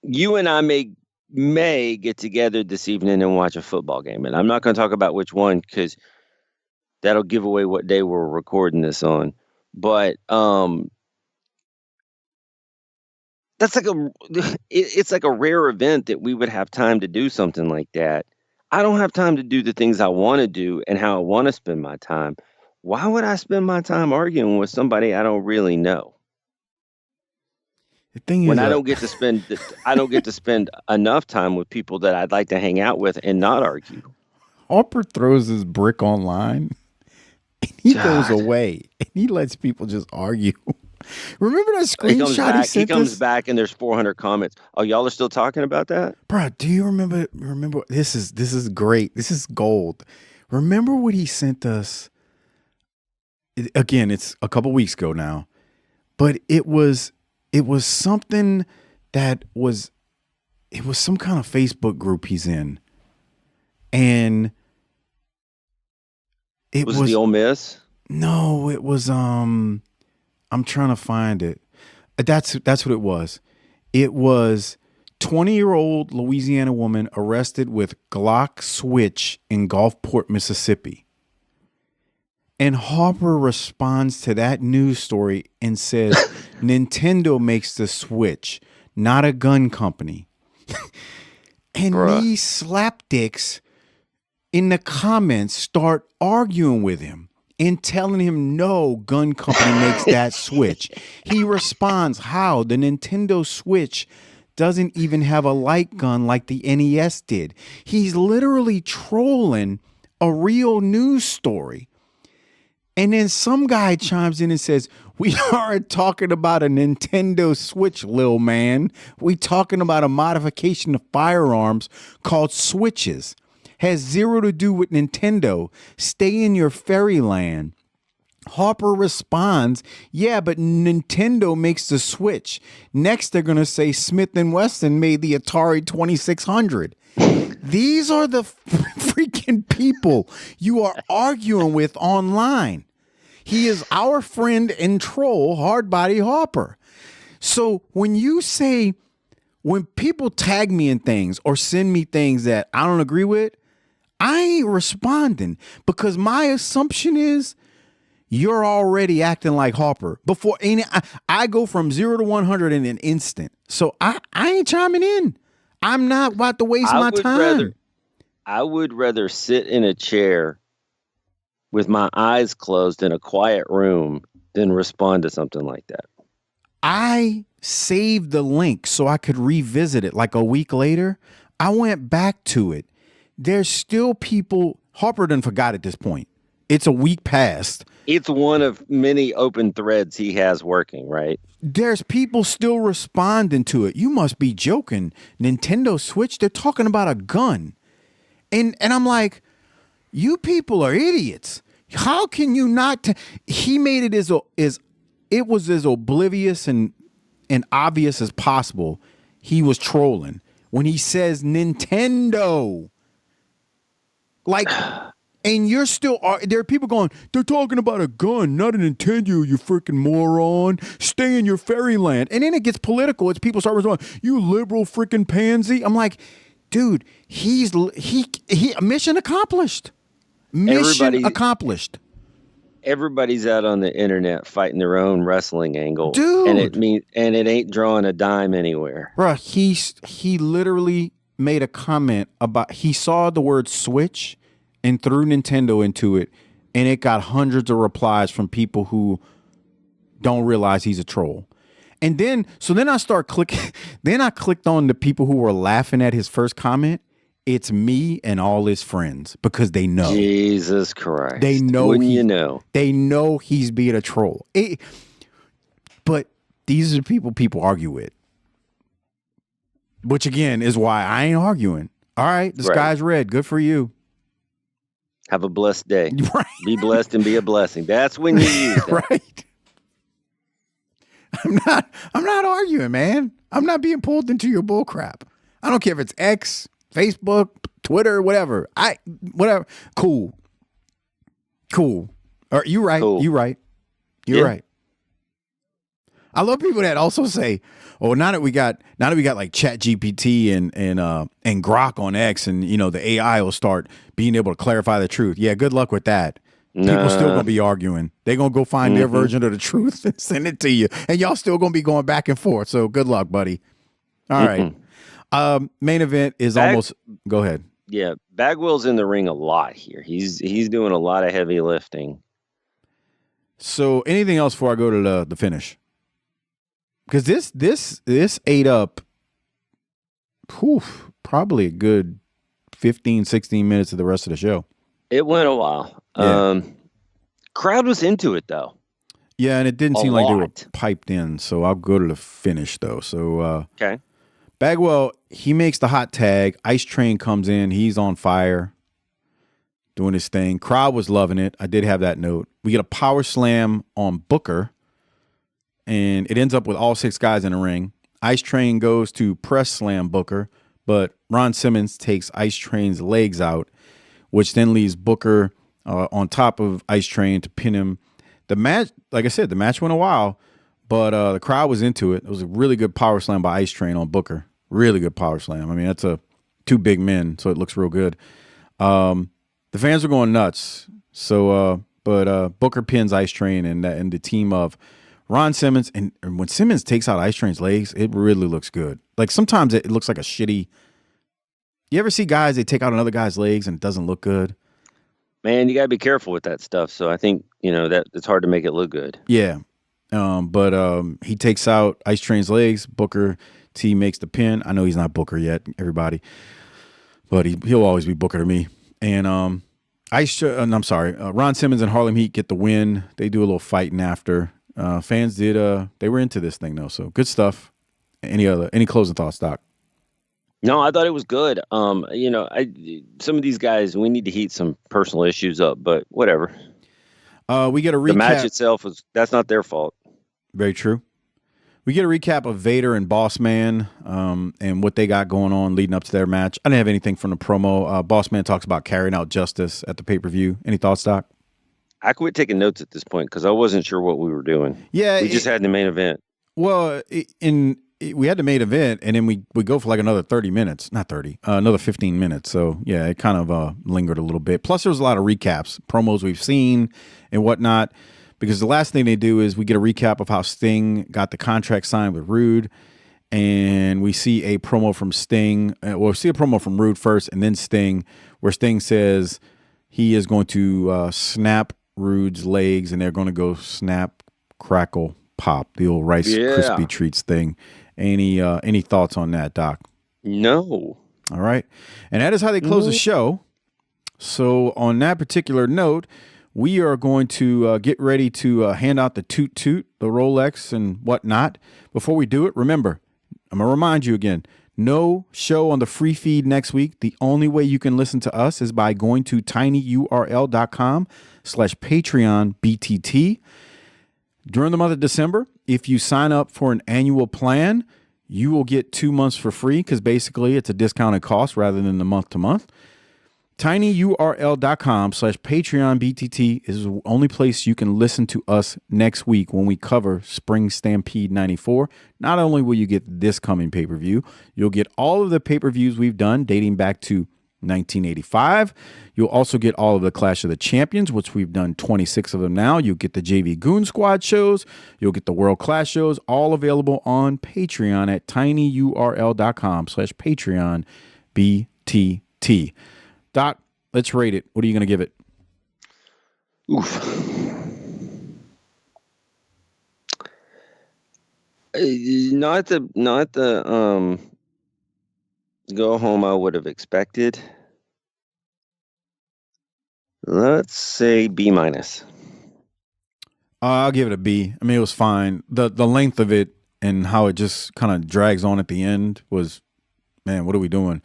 you and I may get together this evening and watch a football game. And I'm not going to talk about which one because that'll give away what day we're recording this on. But that's like it's like a rare event that we would have time to do something like that. I don't have time to do the things I want to do and how I want to spend my time. Why would I spend my time arguing with somebody I don't really know? The thing is, when I don't get to spend enough time with people that I'd like to hang out with and not argue. Harper throws his brick online and he goes away and he lets people just argue. Remember that screenshot he comes back and there's 400 comments. Oh, y'all are still talking about that? Bro, do you remember this is great. This is gold. Remember what he sent us? Again, it's a couple weeks ago now. But it was something that was some kind of Facebook group he's in. And it was the Ole Miss? No, it was I'm trying to find it. That's what it was. It was 20-year-old Louisiana woman arrested with Glock switch in Gulfport, Mississippi. And Harper responds to that news story and says, Nintendo makes the Switch, not a gun company. And these slapdicks in the comments start arguing with him and telling him no gun company makes that Switch. He responds, how? The Nintendo Switch doesn't even have a light gun like the NES did. He's literally trolling a real news story. And then some guy chimes in and says, we aren't talking about a Nintendo Switch, lil man. We talking about a modification of firearms called switches. Has zero to do with Nintendo. Stay in your fairyland. Harper responds, yeah, but Nintendo makes the Switch. Next, they're going to say Smith & Wesson made the Atari 2600. These are the freaking people you are arguing with online. He is our friend and troll, Hardbody Harper. So when people tag me in things or send me things that I don't agree with, I ain't responding because my assumption is you're already acting like Harper. I go from 0 to 100 in an instant. So I ain't chiming in. I'm not about to waste my time. I would rather sit in a chair with my eyes closed in a quiet room than respond to something like that. I saved the link so I could revisit it like a week later. I went back to it. There's still people. Harper done forgot at this point. It's a week past. It's one of many open threads he has working, right? There's people still responding to it. You must be joking. Nintendo Switch, they're talking about a gun. And I'm like, you people are idiots. How can you not? He made it as oblivious and obvious as possible. He was trolling when he says Nintendo. Like, and you're still, there are people going, they're talking about a gun, not a Nintendo, you freaking moron. Stay in your fairyland. And then it gets political. It's people start responding, you liberal freaking pansy. I'm like, dude, he mission accomplished. Mission accomplished. Everybody's out on the internet fighting their own wrestling angle, dude, and it ain't drawing a dime anywhere. Bruh, he literally made a comment about he saw the word Switch and threw Nintendo into it, and it got hundreds of replies from people who don't realize he's a troll. And then I start clicking. Then I clicked on the people who were laughing at his first comment. It's me and all his friends because they know. Jesus Christ. They know. Wouldn't They know he's being a troll. But these are the people argue with. Which again is why I ain't arguing. All right, the sky's red. Good for you. Have a blessed day. Right. Be blessed and be a blessing. That's when you use that. Right. I'm not arguing, man. I'm not being pulled into your bull crap. I don't care if it's X, Facebook, Twitter, whatever. Whatever. Cool. Or you right. Cool. You right. You're right. I love people that also say, "Oh, now that we got like Chat GPT and Grok on X, and the AI will start being able to clarify the truth." Yeah, good luck with that. People still gonna be arguing. They're gonna go find their version of the truth and send it to you, and y'all still gonna be going back and forth. So good luck, buddy. All right. Main event is almost. Go ahead. Yeah, Bagwell's in the ring a lot here. He's doing a lot of heavy lifting. So anything else before I go to the finish? Because this ate up probably a good 15, 16 minutes of the rest of the show. It went a while. Yeah. Crowd was into it, though. Yeah, and it didn't seem like they were piped in, so I'll go to the finish, though. So okay. Bagwell, he makes the hot tag. Ice Train comes in. He's on fire, doing his thing. Crowd was loving it. I did have that note. We get a power slam on Booker, and it ends up with all 6 guys in the ring. Ice Train goes to press slam Booker, but Ron Simmons takes Ice Train's legs out, which then leaves Booker on top of Ice Train to pin him. The match, like I said, the match went a while, but the crowd was into it. It was a really good power slam by Ice Train on Booker. Really good power slam. I mean, that's 2 big men, so it looks real good. The fans are going nuts. So, but Booker pins Ice Train, and the team of Ron Simmons, and when Simmons takes out Ice Train's legs, it really looks good. Like sometimes it looks like a shitty. You ever see guys, they take out another guy's legs and it doesn't look good? Man, you gotta be careful with that stuff. So I think that it's hard to make it look good. Yeah, but he takes out Ice Train's legs. Booker T makes the pin. I know he's not Booker yet, everybody, but he'll always be Booker to me. And Ron Simmons and Harlem Heat get the win. They do a little fighting after. Fans did. They were into this thing though, so good stuff. Any closing thoughts, Doc? No, I thought it was good. Some of these guys, we need to heat some personal issues up, but whatever. We get a recap. The match itself that's not their fault. Very true. We get a recap of Vader and Boss Man and what they got going on leading up to their match. I didn't have anything from the promo. Boss Man talks about carrying out justice at the pay-per-view. Any thoughts, Doc? I quit taking notes at this point because I wasn't sure what we were doing. Yeah. We just had the main event. Well, we had the main event, and then we go for like another 30 minutes. Not 30, another 15 minutes. So, yeah, it kind of lingered a little bit. Plus, there was a lot of recaps, promos we've seen and whatnot, because the last thing they do is we get a recap of how Sting got the contract signed with Rude, and we see a promo from Sting. We see a promo from Rude first, and then Sting, where Sting says he is going to snap Rude's legs, and they're going to go snap, crackle, pop, the old Rice Krispie Treats thing. Any thoughts on that, Doc? No. All right. And that is how they close the show. So on that particular note, we are going to get ready to hand out the Toot Toot, the Rolex and whatnot. Before we do it, remember, I'm going to remind you again, no show on the free feed next week. The only way you can listen to us is by going to tinyurl.com/PatreonBTT. During the month of December, if you sign up for an annual plan, you will get 2 months for free because basically it's a discounted cost rather than the month to month. tinyurl.com/PatreonBTT is the only place you can listen to us next week when we cover Spring Stampede 94. Not only will you get this coming pay-per-view, you'll get all of the pay-per-views we've done dating back to 1985. You'll also get all of the Clash of the Champions, which we've done 26 of them now. You'll get the JV Goon Squad shows. You'll get the World Clash shows, all available on Patreon at tinyurl.com/PatreonBTT. Doc, let's rate it. What are you going to give it? Oof. Not the go home I would have expected. Let's say B-. I'll give it a B. I mean, it was fine. The length of it and how it just kind of drags on at the end was, man, what are we doing?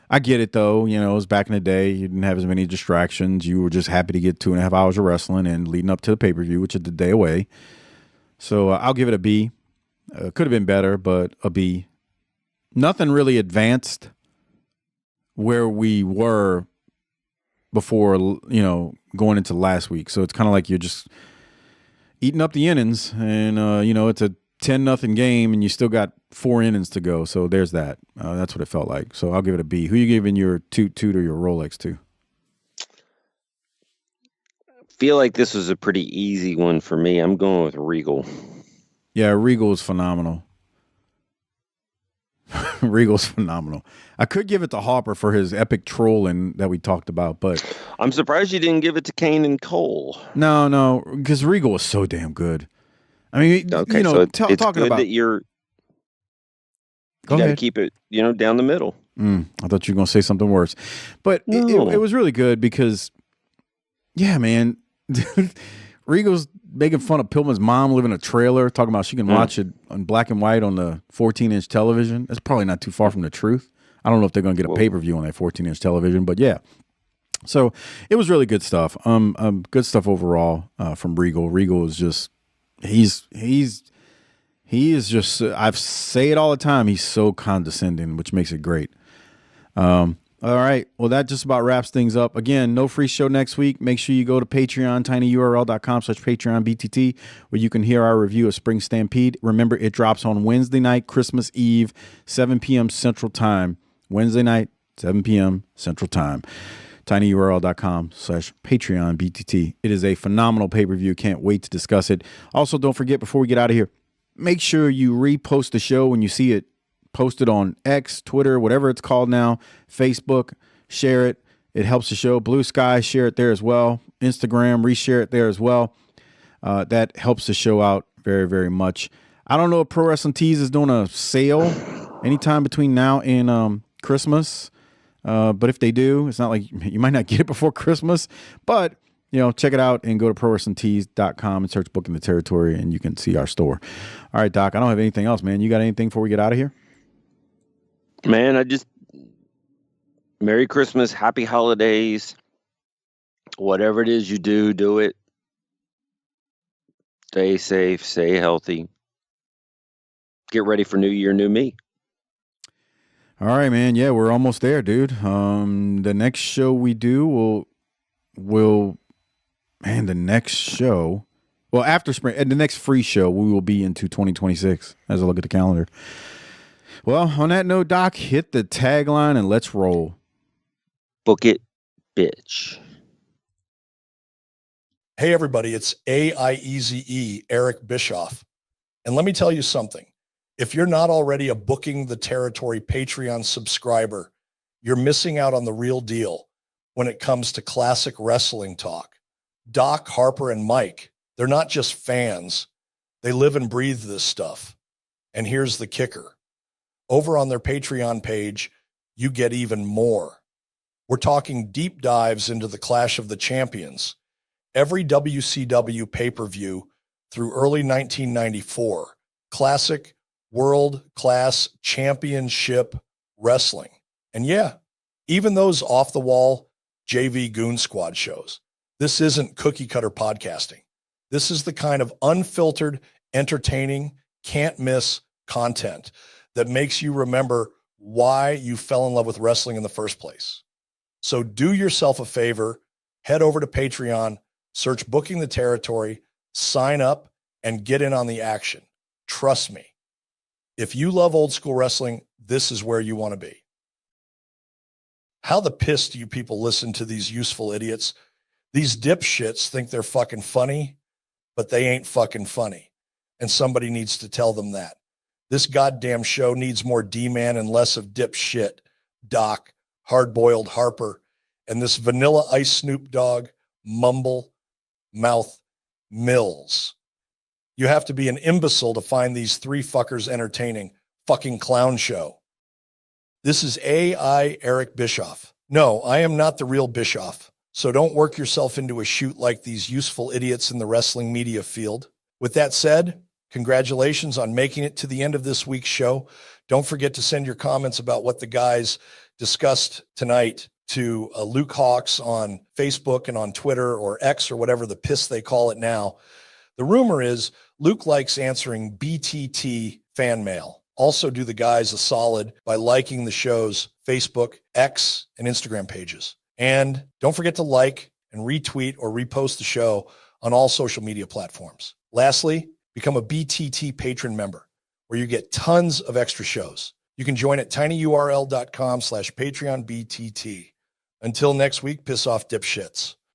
I get it, though. It was back in the day. You didn't have as many distractions. You were just happy to get 2.5 hours of wrestling and leading up to the pay-per-view, which is the day away. So I'll give it a B. Could have been better, but a B. Nothing really advanced where we were before, going into last week. So it's kind of like you're just eating up the innings, and it's a 10-0 game, and you still got 4 innings to go. So there's that. That's what it felt like. So I'll give it a B. Who you giving your Toot Toot or your Rolex to? Feel like this was a pretty easy one for me. I'm going with Regal. Yeah, Regal is phenomenal. Regal's phenomenal. I could give it to Harper for his epic trolling that we talked about, but I'm surprised you didn't give it to Kane and Cole. No, because Regal was so damn good. I mean, okay, so it's talking good about that you got to keep it, down the middle. I thought you were going to say something worse, but No. it was really good because, yeah, man, Regal's making fun of Pillman's mom living in a trailer, talking about she can watch it on black and white on the 14-inch television. That's probably not too far from the truth. I don't know if they're going to get a pay-per-view on that 14-inch television, but yeah. So it was really good stuff. Good stuff overall from Regal. Regal is just he is just. I say it all the time. He's so condescending, which makes it great. All right. Well, that just about wraps things up. Again, no free show next week. Make sure you go to Patreon, tinyurl.com/PatreonBTT, where you can hear our review of Spring Stampede. Remember, it drops on Wednesday night, Christmas Eve, 7 p.m. Central Time. Wednesday night, 7 p.m. Central Time. tinyurl.com/PatreonBTT. It is a phenomenal pay-per-view. Can't wait to discuss it. Also, don't forget, before we get out of here, make sure you repost the show when you see it posted on X, Twitter, whatever it's called now, Facebook. Share it. It helps the show. Blue Sky, share it there as well. Instagram, reshare it there as well. That helps the show out very, very much. I don't know if Pro Wrestling Tees is doing a sale anytime between now and Christmas. But if they do, it's not like you might not get it before Christmas, but check it out and go to ProWrestlingTees.com and search Booking the Territory, and you can see our store. All right, Doc, I don't have anything else, man. You got anything before we get out of here? Man, Merry Christmas, Happy Holidays. Whatever it is you do it. Stay safe, stay healthy. Get ready for New Year, New Me. All right, man. Yeah, we're almost there, dude. The next show we do after spring, and the next free show, we will be into 2026 as I look at the calendar. Well, on that note, Doc, hit the tagline and let's roll. Book it, bitch. Hey, everybody, it's Eazy E A I, Eric Bischoff. And let me tell you something. If you're not already a Booking the Territory Patreon subscriber, you're missing out on the real deal when it comes to classic wrestling talk. Doc, Harper, and Mike, they're not just fans. They live and breathe this stuff. And here's the kicker. Over on their Patreon page, you get even more. We're talking deep dives into the Clash of the Champions. Every WCW pay-per-view through early 1994. Classic world-class championship wrestling. And yeah, even those off-the-wall JV Goon Squad shows. This isn't cookie-cutter podcasting. This is the kind of unfiltered, entertaining, can't-miss content that makes you remember why you fell in love with wrestling in the first place. So do yourself a favor, head over to Patreon, search Booking the Territory, sign up, and get in on the action. Trust me. If you love old school wrestling, this is where you want to be. How the piss do you people listen to these useful idiots? These dipshits think they're fucking funny, but they ain't fucking funny. And somebody needs to tell them that. This goddamn show needs more D-Man and less of dipshit, Doc, hard-boiled Harper, and this Vanilla Ice Snoop Dogg, mumble, mouth, Mills. You have to be an imbecile to find these three fuckers entertaining. Fucking clown show. This is A.I. Eric Bischoff. No, I am not the real Bischoff, so don't work yourself into a shoot like these useful idiots in the wrestling media field. With that said, congratulations on making it to the end of this week's show. Don't forget to send your comments about what the guys discussed tonight to Luke Hawks on Facebook and on Twitter or X or whatever the piss they call it now. The rumor is Luke likes answering BTT fan mail. Also do the guys a solid by liking the show's Facebook, X, and Instagram pages. And don't forget to like and retweet or repost the show on all social media platforms. Lastly, become a BTT patron member where you get tons of extra shows. You can join at tinyurl.com/PatreonBTT. Until next week, piss off dipshits.